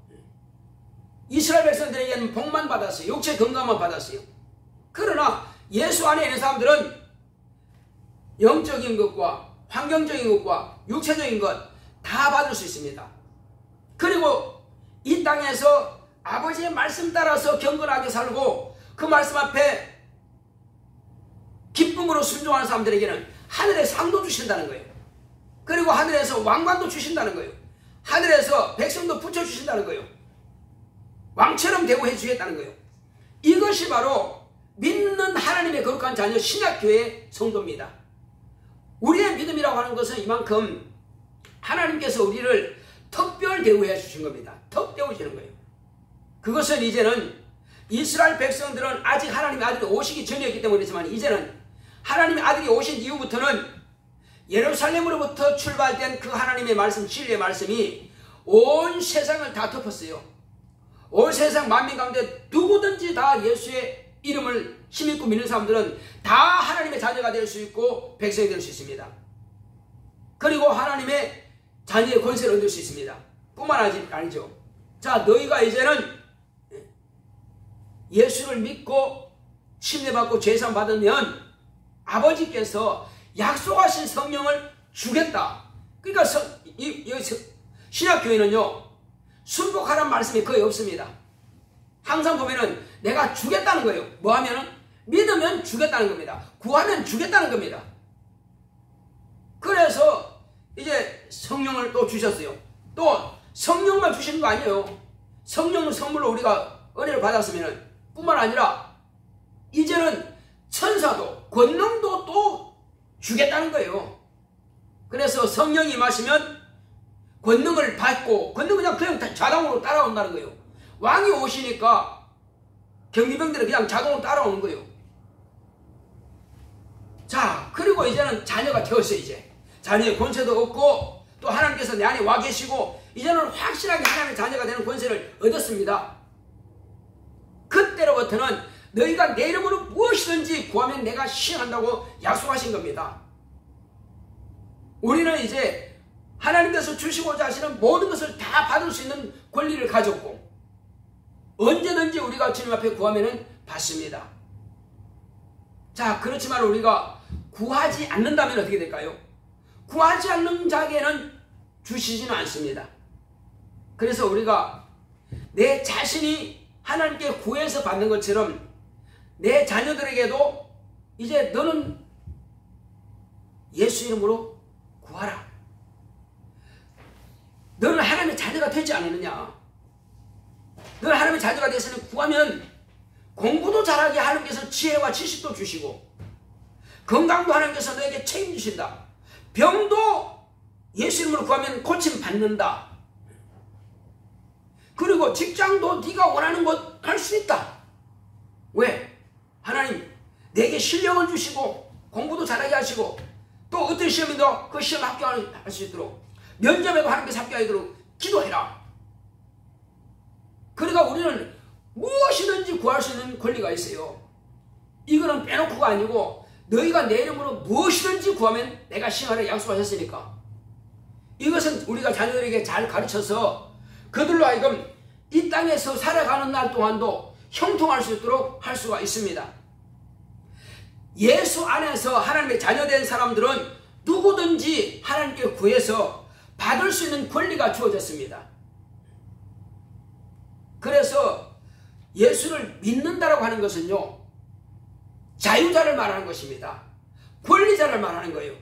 이스라엘 백성들에게는 복만 받았어요. 육체 건강만 받았어요. 그러나 예수 안에 있는 사람들은 영적인 것과 환경적인 것과 육체적인 것 다 받을 수 있습니다. 그리고 이 땅에서 아버지의 말씀 따라서 경건하게 살고 그 말씀 앞에 기쁨으로 순종하는 사람들에게는 하늘의 상도 주신다는 거예요. 그리고 하늘에서 왕관도 주신다는 거예요. 하늘에서 백성도 붙여주신다는 거예요. 왕처럼 대우해 주겠다는 거예요. 이것이 바로 믿는 하나님의 거룩한 자녀 신약교회의 성도입니다. 우리의 믿음이라고 하는 것은 이만큼 하나님께서 우리를 특별 대우해 주신 겁니다. 특 대우시는 거예요. 그것은 이제는 이스라엘 백성들은 아직 하나님의 아들이 오시기 전이었기 때문이지만, 이제는 하나님의 아들이 오신 이후부터는 예루살렘으로부터 출발된 그 하나님의 말씀, 진리의 말씀이 온 세상을 다 덮었어요. 온 세상 만민 가운데 누구든지 다 예수의 이름을 힘입고 믿는 사람들은 다 하나님의 자녀가 될 수 있고 백성이 될 수 있습니다. 그리고 하나님의 자녀의 권세를 얻을 수 있습니다. 뿐만 아니죠. 자, 너희가 이제는 예수를 믿고 침례받고 죄산 받으면 아버지께서 약속하신 성령을 주겠다. 그러니까 신약교회는요, 순복하라는 말씀이 거의 없습니다. 항상 보면은 내가 주겠다는 거예요. 뭐 하면은? 믿으면 주겠다는 겁니다. 구하면 주겠다는 겁니다. 그래서 이제 성령을 또 주셨어요. 또 성령만 주시는 거 아니에요. 성령은 선물로 우리가 은혜를 받았으면 뿐만 아니라 이제는 천사도 권능도 또 주겠다는 거예요. 그래서 성령이 임하시면 권능을 받고, 권능은 그냥 자동으로 따라온다는 거예요. 왕이 오시니까 경비병들은 그냥 자동으로 따라오는 거예요. 자, 그리고 이제는 자녀가 되었어요. 이제 자녀의 권세도 얻고 또 하나님께서 내 안에 와 계시고 이제는 확실하게 하나님의 자녀가 되는 권세를 얻었습니다. 그때로부터는 너희가 내 이름으로 무엇이든지 구하면 내가 시행한다고 약속하신 겁니다. 우리는 이제 하나님께서 주시고자 하시는 모든 것을 다 받을 수 있는 권리를 가졌고 언제든지 우리가 주님 앞에 구하면 받습니다. 자, 그렇지만 우리가 구하지 않는다면 어떻게 될까요? 구하지 않는 자에게는 주시지는 않습니다. 그래서 우리가 내 자신이 하나님께 구해서 받는 것처럼 내 자녀들에게도 이제 너는 예수 이름으로 구하라. 너는 하나님의 자녀가 되지 않았느냐? 너는 하나님의 자녀가 되었으니 구하면 공부도 잘하게 하나님께서 지혜와 지식도 주시고 건강도 하나님께서 너에게 책임주신다. 병도 예수 이름으로 구하면 고침 받는다. 그리고 직장도 네가 원하는 곳 갈 수 있다. 왜? 하나님 내게 실력을 주시고 공부도 잘하게 하시고 또 어떤 시험이든 그 시험 합격할 수 있도록 면접에도 하나님께서 합격하도록 기도해라. 그러니까 우리는 무엇이든지 구할 수 있는 권리가 있어요. 이거는 빼놓고가 아니고 너희가 내 이름으로 무엇이든지 구하면 내가 시행하라 약속하셨으니까 이것은 우리가 자녀들에게 잘 가르쳐서 그들로 하여금 이 땅에서 살아가는 날 동안도 형통할 수 있도록 할 수가 있습니다. 예수 안에서 하나님의 자녀된 사람들은 누구든지 하나님께 구해서 받을 수 있는 권리가 주어졌습니다. 그래서 예수를 믿는다라고 하는 것은요, 자유자를 말하는 것입니다. 권리자를 말하는 거예요.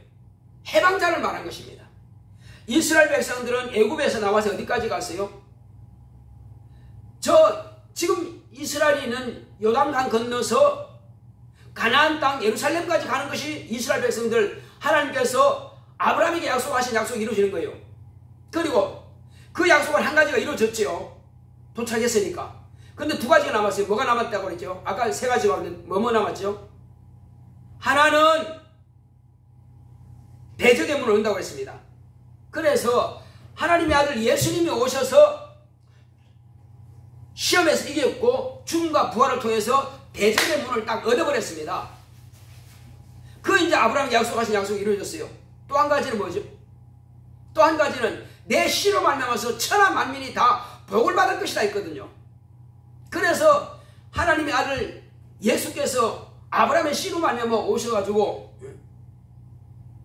해방자를 말하는 것입니다. 이스라엘 백성들은 애굽에서 나와서 어디까지 갔어요? 지금 이스라엘이는 요단강 건너서 가나안 땅 예루살렘까지 가는 것이 이스라엘 백성들 하나님께서 아브라함에게 약속하신 약속이 이루어지는 거예요. 그리고 그 약속은 한 가지가 이루어졌죠. 도착했으니까. 근데 두 가지가 남았어요. 뭐가 남았다고 그랬죠? 아까 세 가지가 왔는데 뭐 남았죠? 하나는 대적의 문을 연다고 했습니다. 그래서 하나님의 아들 예수님이 오셔서 시험에서 이겼고 죽음과 부활을 통해서 대적의 문을 딱 얻어버렸습니다. 그 이제 아브라함이 약속하신 약속이 이루어졌어요. 또 한 가지는 뭐죠? 또 한 가지는 내 씨로 말미암아서 천하 만민이 다 복을 받을 것이다 했거든요. 그래서 하나님의 아들 예수께서 아브라함의 씨로 말미암아 오셔가지고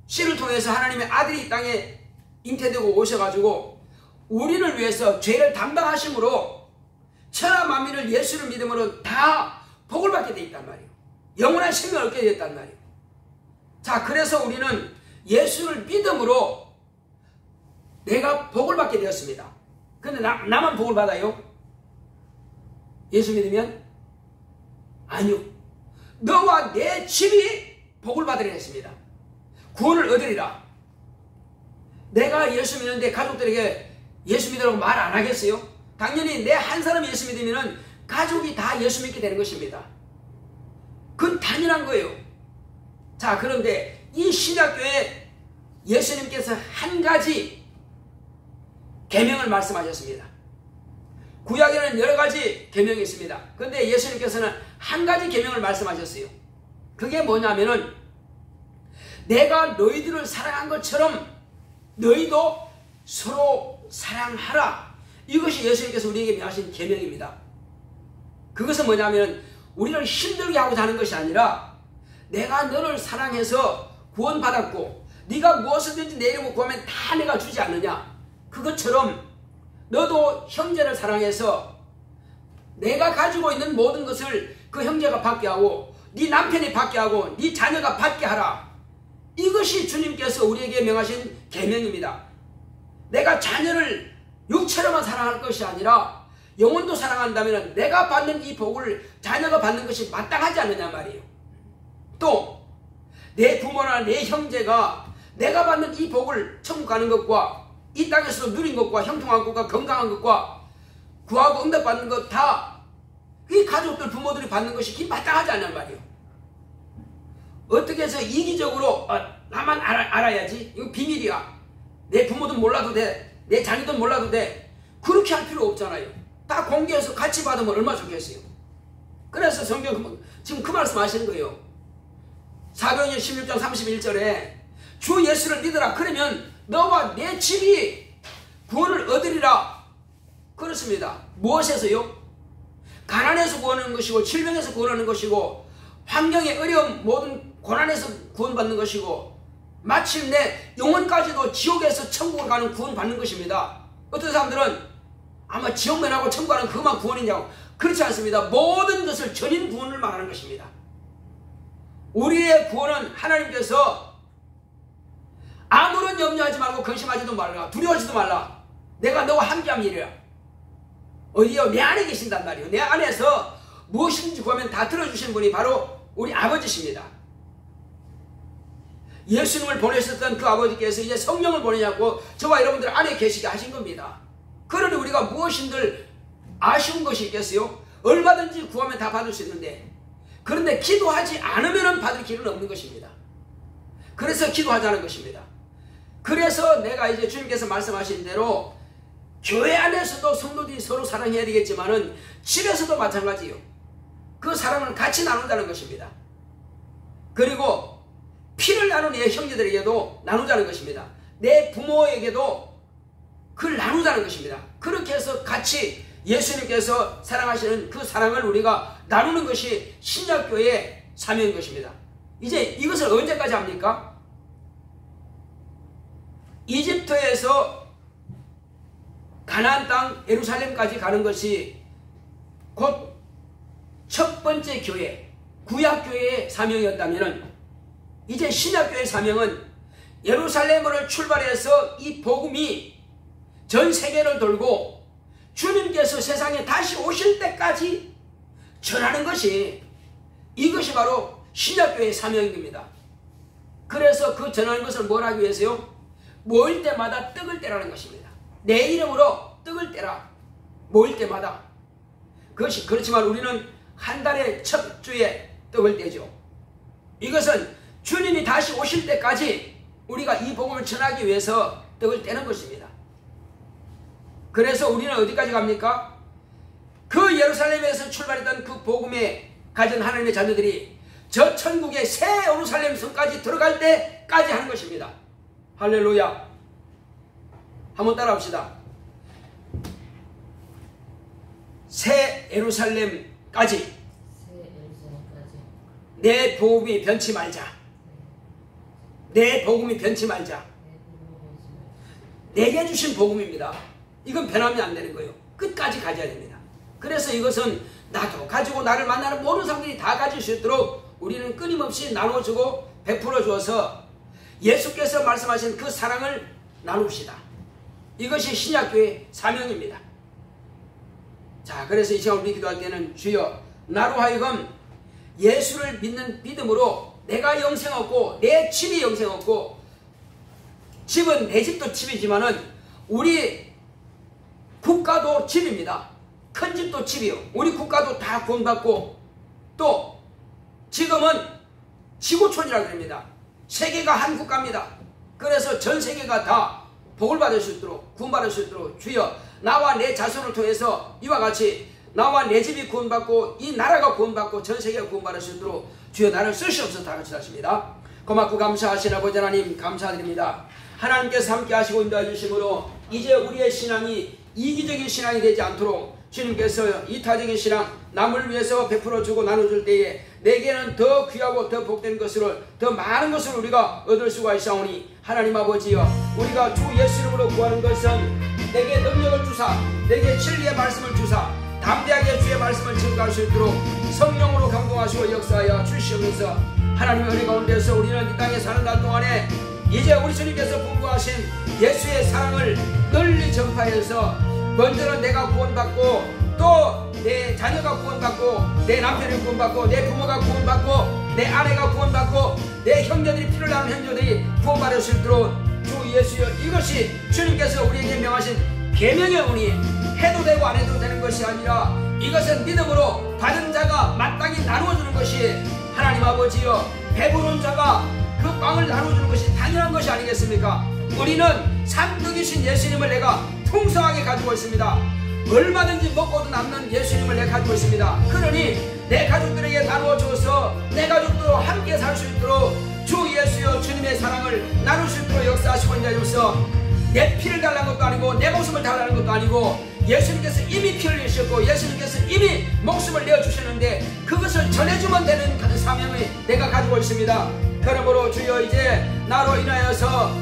씨를 통해서 하나님의 아들이 이 땅에 잉태되고 오셔가지고 우리를 위해서 죄를 담당하심으로 천하 만민을 예수를 믿음으로 다 복을 받게 돼 있단 말이에요. 영원한 생명을 얻게 됐단 말이에요. 자, 그래서 우리는 예수를 믿음으로 내가 복을 받게 되었습니다. 근데 나만 복을 받아요? 예수 믿으면? 아니요. 너와 내 집이 복을 받으려 했습니다. 구원을 얻으리라. 내가 예수 믿는데 가족들에게 예수 믿으라고 말 안 하겠어요? 당연히 내 한 사람 예수 믿으면 가족이 다 예수 믿게 되는 것입니다. 그건 당연한 거예요. 자, 그런데 이 신약교회 예수님께서 한 가지 계명을 말씀하셨습니다. 구약에는 여러 가지 계명이 있습니다. 그런데 예수님께서는 한 가지 계명을 말씀하셨어요. 그게 뭐냐면은 내가 너희들을 사랑한 것처럼 너희도 서로 사랑하라. 이것이 예수님께서 우리에게 명하신 계명입니다. 그것은 뭐냐면 우리를 힘들게 하고자 하는 것이 아니라 내가 너를 사랑해서 구원받았고 네가 무엇이든지 내 이름으로 구하면 다 내가 주지 않느냐. 그것처럼 너도 형제를 사랑해서 내가 가지고 있는 모든 것을 그 형제가 받게 하고 네 남편이 받게 하고 네 자녀가 받게 하라. 이것이 주님께서 우리에게 명하신 계명입니다. 내가 자녀를 육체로만 사랑할 것이 아니라 영혼도 사랑한다면 내가 받는 이 복을 자녀가 받는 것이 마땅하지 않느냐 말이에요. 또 내 부모나 내 형제가 내가 받는 이 복을 천국 가는 것과 이 땅에서 누린 것과 형통한 것과 건강한 것과 구하고 응답받는 것 다 이 가족들 부모들이 받는 것이 마땅하지 않냔 말이에요. 어떻게 해서 이기적으로 나만 알아야지, 이거 비밀이야, 내 부모도 몰라도 돼, 내 자녀도 몰라도 돼, 그렇게 할 필요 없잖아요. 다 공개해서 같이 받으면 얼마나 좋겠어요. 그래서 성경 지금 그 말씀 하시는 거예요. 사도행전 16장 31절에 주 예수를 믿으라. 그러면 너와 내 집이 구원을 얻으리라. 그렇습니다. 무엇에서요? 가난에서 구원하는 것이고 질병에서 구원하는 것이고 환경의 어려움 모든 고난에서 구원받는 것이고 마침내 영혼까지도 지옥에서 천국으로 가는 구원받는 것입니다. 어떤 사람들은 아마 지옥만 하고 천국 가는 그것만 구원이냐고. 그렇지 않습니다. 모든 것을 전인 구원을 말하는 것입니다. 우리의 구원은 하나님께서 아무런 염려하지 말고 근심하지도 말라, 두려워하지도 말라, 내가 너와 함께한 일이야. 어디요? 내 안에 계신단 말이에요. 내 안에서 무엇이든지 구하면 다 들어주시는 분이 바로 우리 아버지십니다. 예수님을 보내셨던 그 아버지께서 이제 성령을 보내냐고 저와 여러분들 안에 계시게 하신 겁니다. 그러니 우리가 무엇인들 아쉬운 것이 있겠어요? 얼마든지 구하면 다 받을 수 있는데, 그런데 기도하지 않으면 받을 길은 없는 것입니다. 그래서 기도하자는 것입니다. 그래서 내가 이제 주님께서 말씀하신 대로 교회 안에서도 성도들이 서로 사랑해야 되겠지만은 집에서도 마찬가지예요. 그 사랑을 같이 나눈다는 것입니다. 그리고 피를 나눈 내 형제들에게도 나누자는 것입니다. 내 부모에게도 그걸 나누자는 것입니다. 그렇게 해서 같이 예수님께서 사랑하시는 그 사랑을 우리가 나누는 것이 신약교회의 사명인 것입니다. 이제 이것을 언제까지 합니까? 이집트에서 가나안 땅 예루살렘까지 가는 것이 곧 첫 번째 교회, 구약교회의 사명이었다면 이제 신약교회의 사명은 예루살렘으로 출발해서 이 복음이 전 세계를 돌고 주님께서 세상에 다시 오실 때까지 전하는 것이, 이것이 바로 신약교회의 사명입니다. 그래서 그 전하는 것을 뭘 하기 위해서요? 모일 때마다 떡을 떼라는 것입니다. 내 이름으로 떡을 떼라. 모일 때마다. 그렇지만 우리는 한 달에 첫 주에 떡을 떼죠. 이것은 주님이 다시 오실 때까지 우리가 이 복음을 전하기 위해서 떡을 떼는 것입니다. 그래서 우리는 어디까지 갑니까? 그 예루살렘에서 출발했던 그 복음에 가진 하나님의 자녀들이 저 천국의 새 예루살렘 성까지 들어갈 때까지 하는 것입니다. 할렐루야. 한번 따라합시다. 새 예루살렘까지 내 복음이 변치 말자. 내 복음이 변치 말자. 내게 주신 복음입니다. 이건 변하면 안 되는 거예요. 끝까지 가져야 됩니다. 그래서 이것은 나도 가지고 나를 만나는 모든 사람들이 다 가질 수 있도록 우리는 끊임없이 나눠주고 베풀어 주어서 예수께서 말씀하신 그 사랑을 나눕시다. 이것이 신약교회의 사명입니다. 자, 그래서 이 시간 우리 기도할 때는 주여 나로 하여금 예수를 믿는 믿음으로 내가 영생 얻고 내 집이 영생 얻고, 집은 내 집도 집이지만은 우리 국가도 집입니다. 큰 집도 집이요. 우리 국가도 다 구원받고, 또 지금은 지구촌이라고 합니다. 세계가 한 국가입니다. 그래서 전 세계가 다 복을 받을 수 있도록, 구원받을 수 있도록 주여 나와 내 자손을 통해서 이와 같이 나와 내 집이 구원받고 이 나라가 구원받고 전 세계가 구원받을 수 있도록 주여 나를 쓰시옵소서. 다 같이 하십니다. 고맙고 감사하신 아버지 하나님 감사드립니다. 하나님께서 함께 하시고 인도해 주심으로 이제 우리의 신앙이 이기적인 신앙이 되지 않도록 주님께서 이타적인 신앙, 남을 위해서 베풀어주고 나눠줄 때에 내게는 더 귀하고 더 복된 것으로 더 많은 것을 우리가 얻을 수가 있사오니 하나님 아버지여, 우리가 주 예수 이름으로 구하는 것은 내게 능력을 주사, 내게 진리의 말씀을 주사 담대하게 주의 말씀을 증거할 수 있도록 성령으로 감동하시고 역사하여 주시옵소서. 하나님의 은혜 가운데서 우리는 이 땅에 사는 날 동안에 이제 우리 주님께서 분부하신 예수의 사랑을 널리 전파해서 먼저는 내가 구원받고 또 내 자녀가 구원받고 내 남편이 구원받고 내 부모가 구원받고 내 아내가 구원받고 내 형제들이 피를 나는 형제들이 구원받을 수 있도록 주 예수여, 이것이 주님께서 우리에게 명하신 계명의 은이 해도 되고 안 해도 되는 것이 아니라 이것은 믿음으로 받은 자가 마땅히 나누어주는 것이 하나님 아버지여, 배부른 자가 그 빵을 나눠주는 것이 당연한 것이 아니겠습니까? 우리는 산떡이신 예수님을 내가 풍성하게 가지고 있습니다. 얼마든지 먹고도 남는 예수님을 내가 가지고 있습니다. 그러니 내 가족들에게 나누어줘서 내 가족도 함께 살 수 있도록 주 예수여, 주님의 사랑을 나눌 수 있도록 역사하시고 인자주옵소서. 내 피를 달라는 것도 아니고 내 목숨을 달라는 것도 아니고 예수님께서 이미 피를 흘리셨고 예수님께서 이미 목숨을 내어주셨는데 그것을 전해주면 되는 사명을 내가 가지고 있습니다. 그러므로 주여, 이제 나로 인하여서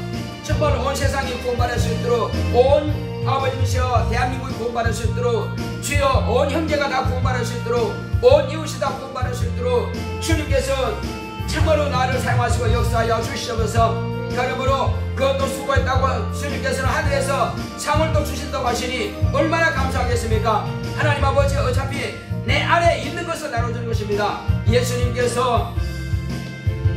정말 온 세상이 구원받을 수 있도록, 온 아버지시여 대한민국이 구원받을 수 있도록, 주여 온 형제가 다 구원받을 수 있도록, 온 이웃이 다 구원받을 수 있도록 주님께서 참으로 나를 사용하시고 역사하여 주시옵소서. 그러므로 그것도 수고했다고 주님께서는 하늘에서 상을 또 주신다고 하시니 얼마나 감사하겠습니까? 하나님 아버지, 어차피 내 안에 있는 것을 나눠주는 것입니다. 예수님께서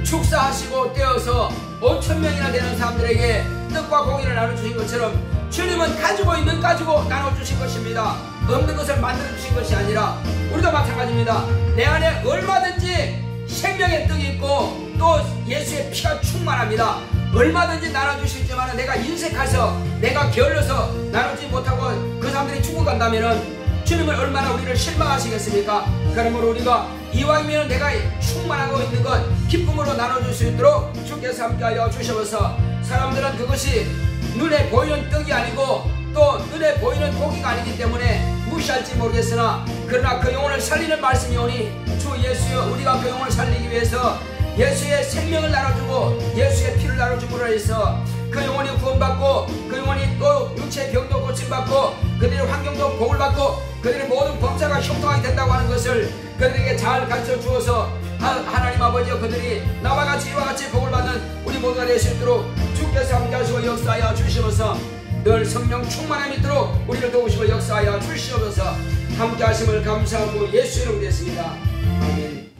축사하시고 떼어서 5,000명이나 되는 사람들에게 떡과 고기를 나눠주신 것처럼 주님은 가지고 있는 가지고 나눠주신 것입니다. 없는 것을 만들어주신 것이 아니라 우리도 마찬가지입니다. 내 안에 얼마든지 생명의 떡이 있고 또 예수의 피가 충만합니다. 얼마든지 나눠주시지만 내가 인색해서 내가 게을러서 나누지 못하고 그 사람들이 죽어간다면 주님은 얼마나 우리를 실망하시겠습니까? 그러므로 우리가 이왕이면 내가 충만하고 있는 것 기쁨으로 나눠줄 수 있도록 주께서 함께하여 주셔서, 사람들은 그것이 눈에 보이는 떡이 아니고 또 눈에 보이는 고기가 아니기 때문에 무시할지 모르겠으나, 그러나 그 영혼을 살리는 말씀이 오니 주 예수여, 우리가 그 영혼을 살리기 위해서 예수의 생명을 나눠주고 예수의 피를 나눠줌으로 해서 그 영혼이 구원받고 그 영혼이 또 육체의 병도 고침받고 그들의 환경도 복을 받고 그들의 모든 범사가 형통하게 된다고 하는 것을 그들에게 잘 가르쳐 주어서 하나님 아버지여, 그들이 나와 같이 이와 같이 복을 받는 우리 모두가 될 수 있도록 주께서 함께하시고 역사하여 주시옵소서. 늘 성령 충만함이 있도록 우리를 도우시고 역사하여 주시옵소서. 함께하심을 감사하고 예수 이름으로 됐습니다. 아멘.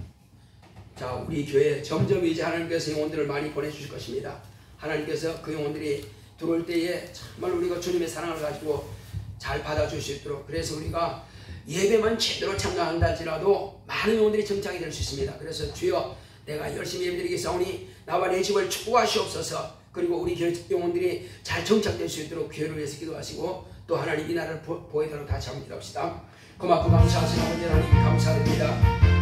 자, 우리 교회 점점 이제 하나님께서 영혼들을 많이 보내주실 것입니다. 하나님께서 그 영혼들이 들어올 때에 정말 우리가 주님의 사랑을 가지고 잘 받아줄 수 있도록, 그래서 우리가 예배만 제대로 참가한다 할지라도 많은 영혼들이 정착이 될 수 있습니다. 그래서 주여 내가 열심히 예배드리겠사오니 나와 내 집을 축복하시옵소서. 그리고 우리 교회 영혼들이 잘 정착될 수 있도록 교회를 위해서 기도하시고 또 하나님 이 나라를 보이도록 다시 한번 기도합시다. 고맙고 감사하신 아버지 하나님 감사드립니다.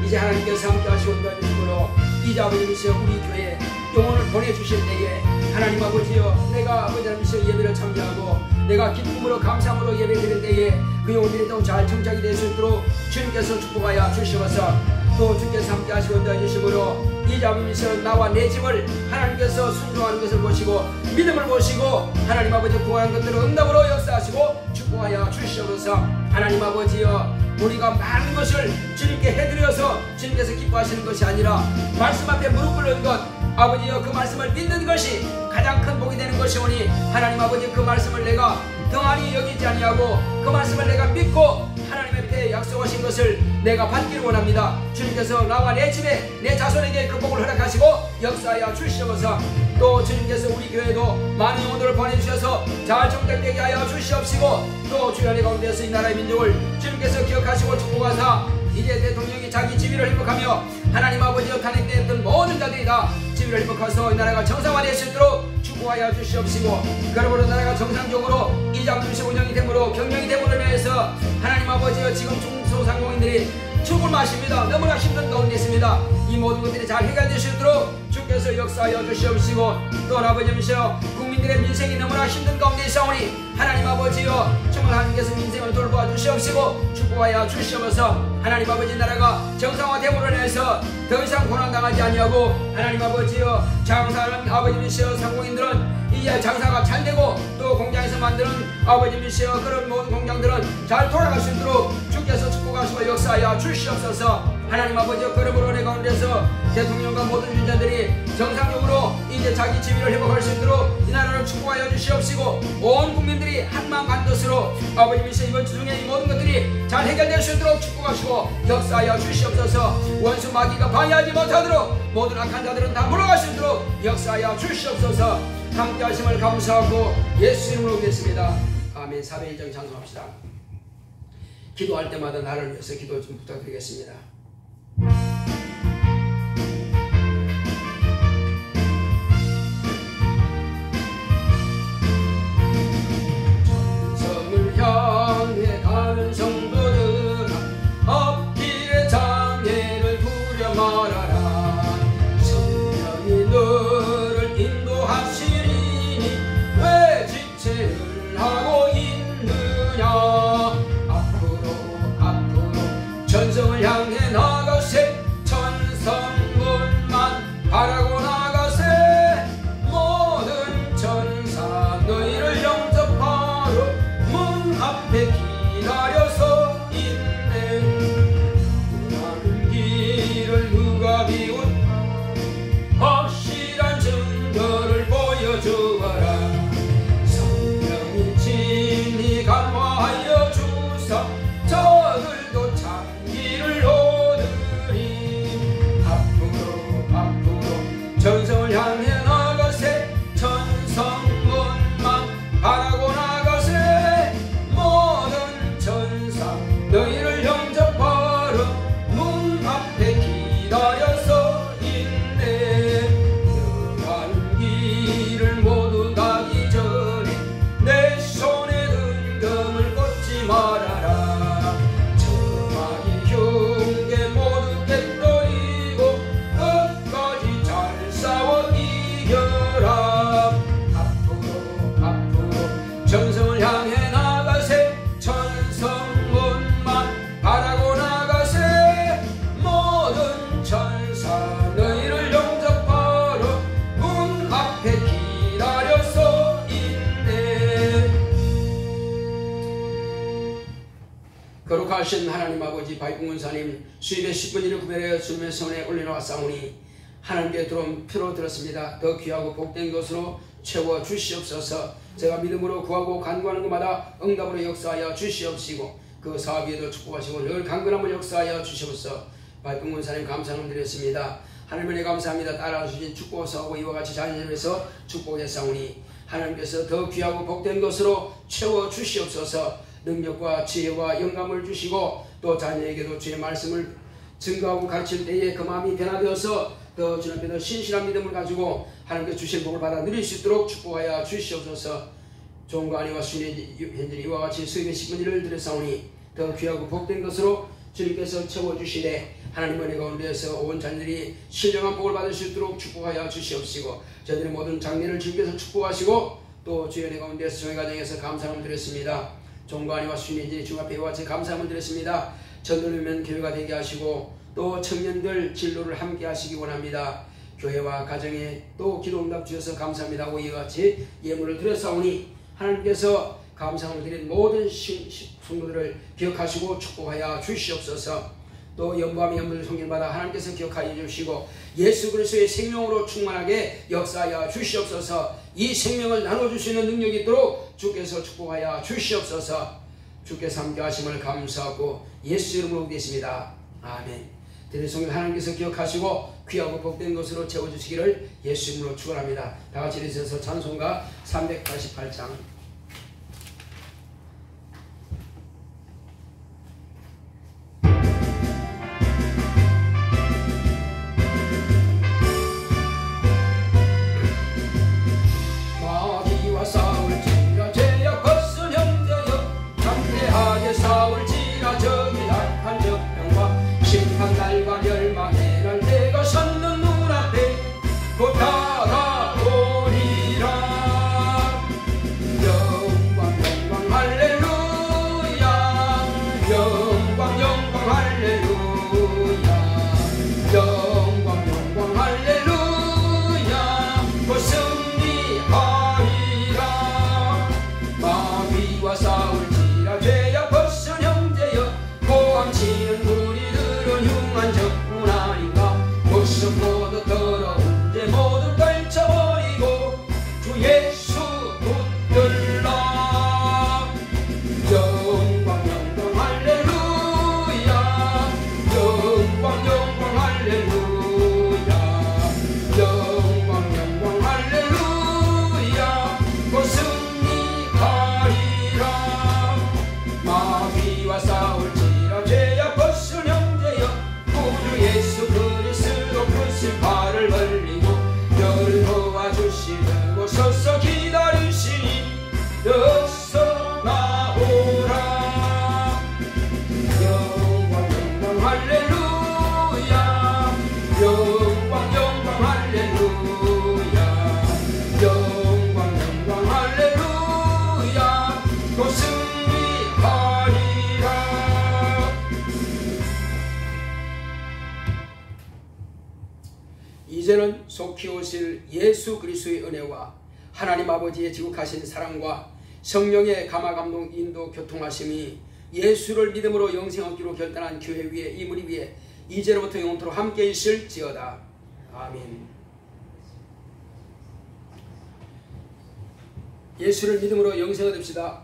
이제 하나님께서 함께 하시고 인도하심으로 이제 아버지께서 우리 교회에 영혼을 보내주실 때에 하나님 아버지여 내가 아버지 하나님께서 예배를 참여하고 내가 기쁨으로 감사함으로 예배드릴 때에 그 영혼들이 더 잘 정착이 될 수 있도록 주님께서 축복하여 주시옵소서. 또 주께서 함께 하시고 인도하심으로 이제 아버지께서 나와 내 집을 하나님께서 순종하는 것을 보시고 믿음을 보시고 하나님 아버지 구하는 것들을 응답으로 역사하시고 축복하여 주시옵소서. 하나님 아버지여 우리가 많은 것을 주님께 해드려서 주님께서 기뻐하시는 것이 아니라 말씀 앞에 무릎 꿇는 것, 아버지여 그 말씀을 믿는 것이 가장 큰 복이 되는 것이오니 하나님 아버지 그 말씀을 내가 등한히 여기지 아니하고 그 말씀을 내가 믿고 하나님 앞에 약속하신 것을 내가 받기를 원합니다. 주님께서 나와 내 집에 내 자손에게 그 복을 허락하시고 역사하여 주시옵소서. 또 주님께서 우리 교회도 많은 영혼들을 보내주셔서 잘 정착되게 하여 주시옵시고 또 주연의 가운데서 이 나라의 민족을 주님께서 기억하시고 축복하사 이제 대통령이 자기 지위를 회복하며 하나님 아버지여 탄핵되었던 모든 자들이 다 지위를 회복하서 이 나라가 정상화될 수 있도록 축복하여 주시옵시고 그러므로 나라가 정상적으로 이장중시 운영이 되므로 경영이 되므로 인해서 하나님 아버지여 지금 중소상공인들이 죽을 맛입니다. 너무나 힘든 가운데 있습니다. 이 모든 것들이 잘 해결될 수 있도록 주께서 역사하여 주시옵시고 또 아버지여 국민들의 민생이 너무나 힘든 가운데 있사오니 하나님 아버지여 정말 하나님께서 민생을 돌보아 주시옵시고 축복하여 주시옵소서. 하나님 아버지 나라가 정상화됨으로 인해서 더 이상 고난당하지 아니하고 하나님 아버지여 장사하는 아버지여 상공인들은 이제 장사가 잘 되고 또 공장에서 만드는 아버지여 그런 모든 공장들은 잘 돌아갈 수 있도록 주께서 축복하시고 역사하여 주시옵소서. 하나님 아버지여 그러므로 내 가운데서 대통령과 모든 주자들이 정상적으로 이제 자기 지위를 회복할 수 있도록 이 나라를 축복하여 주시옵시고 온 국민들이 한마음 한뜻으로 아버지여 이번 주 중에 이 모든 것들이 잘 해결될 수 있도록 축복하시고 역사하여 주시옵소서. 원수 마귀가 방해하지 못하도록 모든 악한 자들은 다 물러갈 수 있도록 역사하여 주시옵소서. 함께 하심을 감사하고 예수 이름으로 기도했습니다. 아멘. 401장 찬송합시다. 기도할 때마다 나를 위해서 기도 좀 부탁드리겠습니다. 정성을 향해 가는 성도들아 앞길의 장애를 두려 말아라. 성령이 너를 인도하시리니 왜 지체를 하고 있느냐. 앞으로 전성을 향해 나가세. 천성문만 바라고 나가세. 모든 천사 너희를 영접하러 문 앞에 기다려서 있네. 나는 길을 누가 비운 확실한 증거를 보여주어라. 성령이 진히 감화하여 주사 저들도 장기를 얻으리. 앞으로 전성을 향해 나가세. 천성문만 바라고 나가세. 모든 천사 너희를 영접하러 문 앞에 기다려서 있네. 너가는 길을 모두 가기 전에 내 손에 든 금을 꽂지 말아라. 저마이 흉계 모두 깨뜨리고 끝까지 잘 싸워 이겨라. 앞으로 전성을 향해 나가세. 천성문만 바라고 나가세. 모든 천사 너희를 영접하러 문 앞에 기다려서 있네. 거룩하신 하나님 아버지 바이공문사님 수입의 10분 1을 구별하여 주님의 손에 올려놓았사오니 하나님께 들어온 표로 들었습니다. 더 귀하고 복된 것으로 채워 주시옵소서. 제가 믿음으로 구하고 간구하는 것마다 응답으로 역사하여 주시옵시고 그 사업 위에도 축복하시고 늘 강건함을 역사하여 주시옵소서. 바이공문사님 감사함 드렸습니다. 하나님 은혜 감사합니다. 따라주신 축복 사하고 이와 같이 자녀들에서 축복했사오니 하나님께서 더 귀하고 복된 것으로 채워주시옵소서. 능력과 지혜와 영감을 주시고 또 자녀에게도 주의 말씀을 증거하고 가르칠 때에 그 마음이 변화되어서 더 주님 앞에 더 신실한 믿음을 가지고 하나님께 주신 복을 받아 누릴 수 있도록 축복하여 주시옵소서. 종과 아내와 수인의 현재 이와 같이 수입의 10분 1을 드렸사오니 더 귀하고 복된 것으로 주님께서 채워주시되 하나님 은혜 가운데에서 온 자녀들이 신령한 복을 받을 수 있도록 축복하여 주시옵시고 저희들의 모든 장례를 주님께서 축복하시고 또 주의 은혜 가운데에서 저희 가정에서 감사함을 드렸습니다. 종과 아내와 수인의 주 앞에 이와 같이 감사함을 드렸습니다. 전도면 교회가 되게 하시고 또 청년들 진로를 함께 하시기 원합니다. 교회와 가정에 또 기도 응답 주셔서 감사합니다 하고 이와 같이 예물을 드렸사오니 하나님께서 감사함을 드린 모든 성도들을 기억하시고 축복하여 주시옵소서. 또 연보함의 연물을 성길마다 하나님께서 기억하여 주시고 예수 그리스도의 생명으로 충만하게 역사하여 주시옵소서. 이 생명을 나눠줄 수 있는 능력이 있도록 주께서 축복하여 주시옵소서. 주께서 함께 하심을 감사하고 예수 이름으로 기도했습니다. 아멘. 대대성령 하나님께서 기억하시고 귀하고 복된 것으로 채워주시기를 예수 이름으로 축원합니다. 다같이 일어서서 찬송가 388장 마귀와 싸울지라 죄악 벗은 형제여 담대하게 싸울지라 적이 악한 적병과 심판날과 멸망의 날 때가 섰는 눈앞에 곧 다가오리라. 영광 영광 할렐루야 영광 영광 할렐루야 영광 영광 할렐루야 곧 승리하리라. 마귀와 싸울지라 죄악 벗은 형제여 고함치는 우리들은 흉한 적군 아닌가. 목숨 모두 더러운 죄 모두 떨쳐버리고 주 예수 붙들라. 영광 영광 할렐루야 영광 영광 할렐루야 영광 영광 할렐루야 곧 승리하리라. 마귀와 싸울지라 죄악 벗은 형제여 구주 예수 그리스도 크신 발을 벌리고 너를 도와주시려고 서서 기다리시니 어서 나오라. 영광 영광 할렐루야 영광 영광 할렐루야 영광 영광 할렐루야 곧 승리하리라. 이제는 속히 오실 예수 그리스도의 은혜와 하나님 아버지의 지극하신 사랑과 성령의 감화 감동 인도 교통하심이 예수를 믿음으로 영생 얻기로 결단한 교회 위에 이 무리 위에 이제로부터 영원토록 함께 있을지어다. 아멘. 예수를 믿음으로 영생 얻읍시다.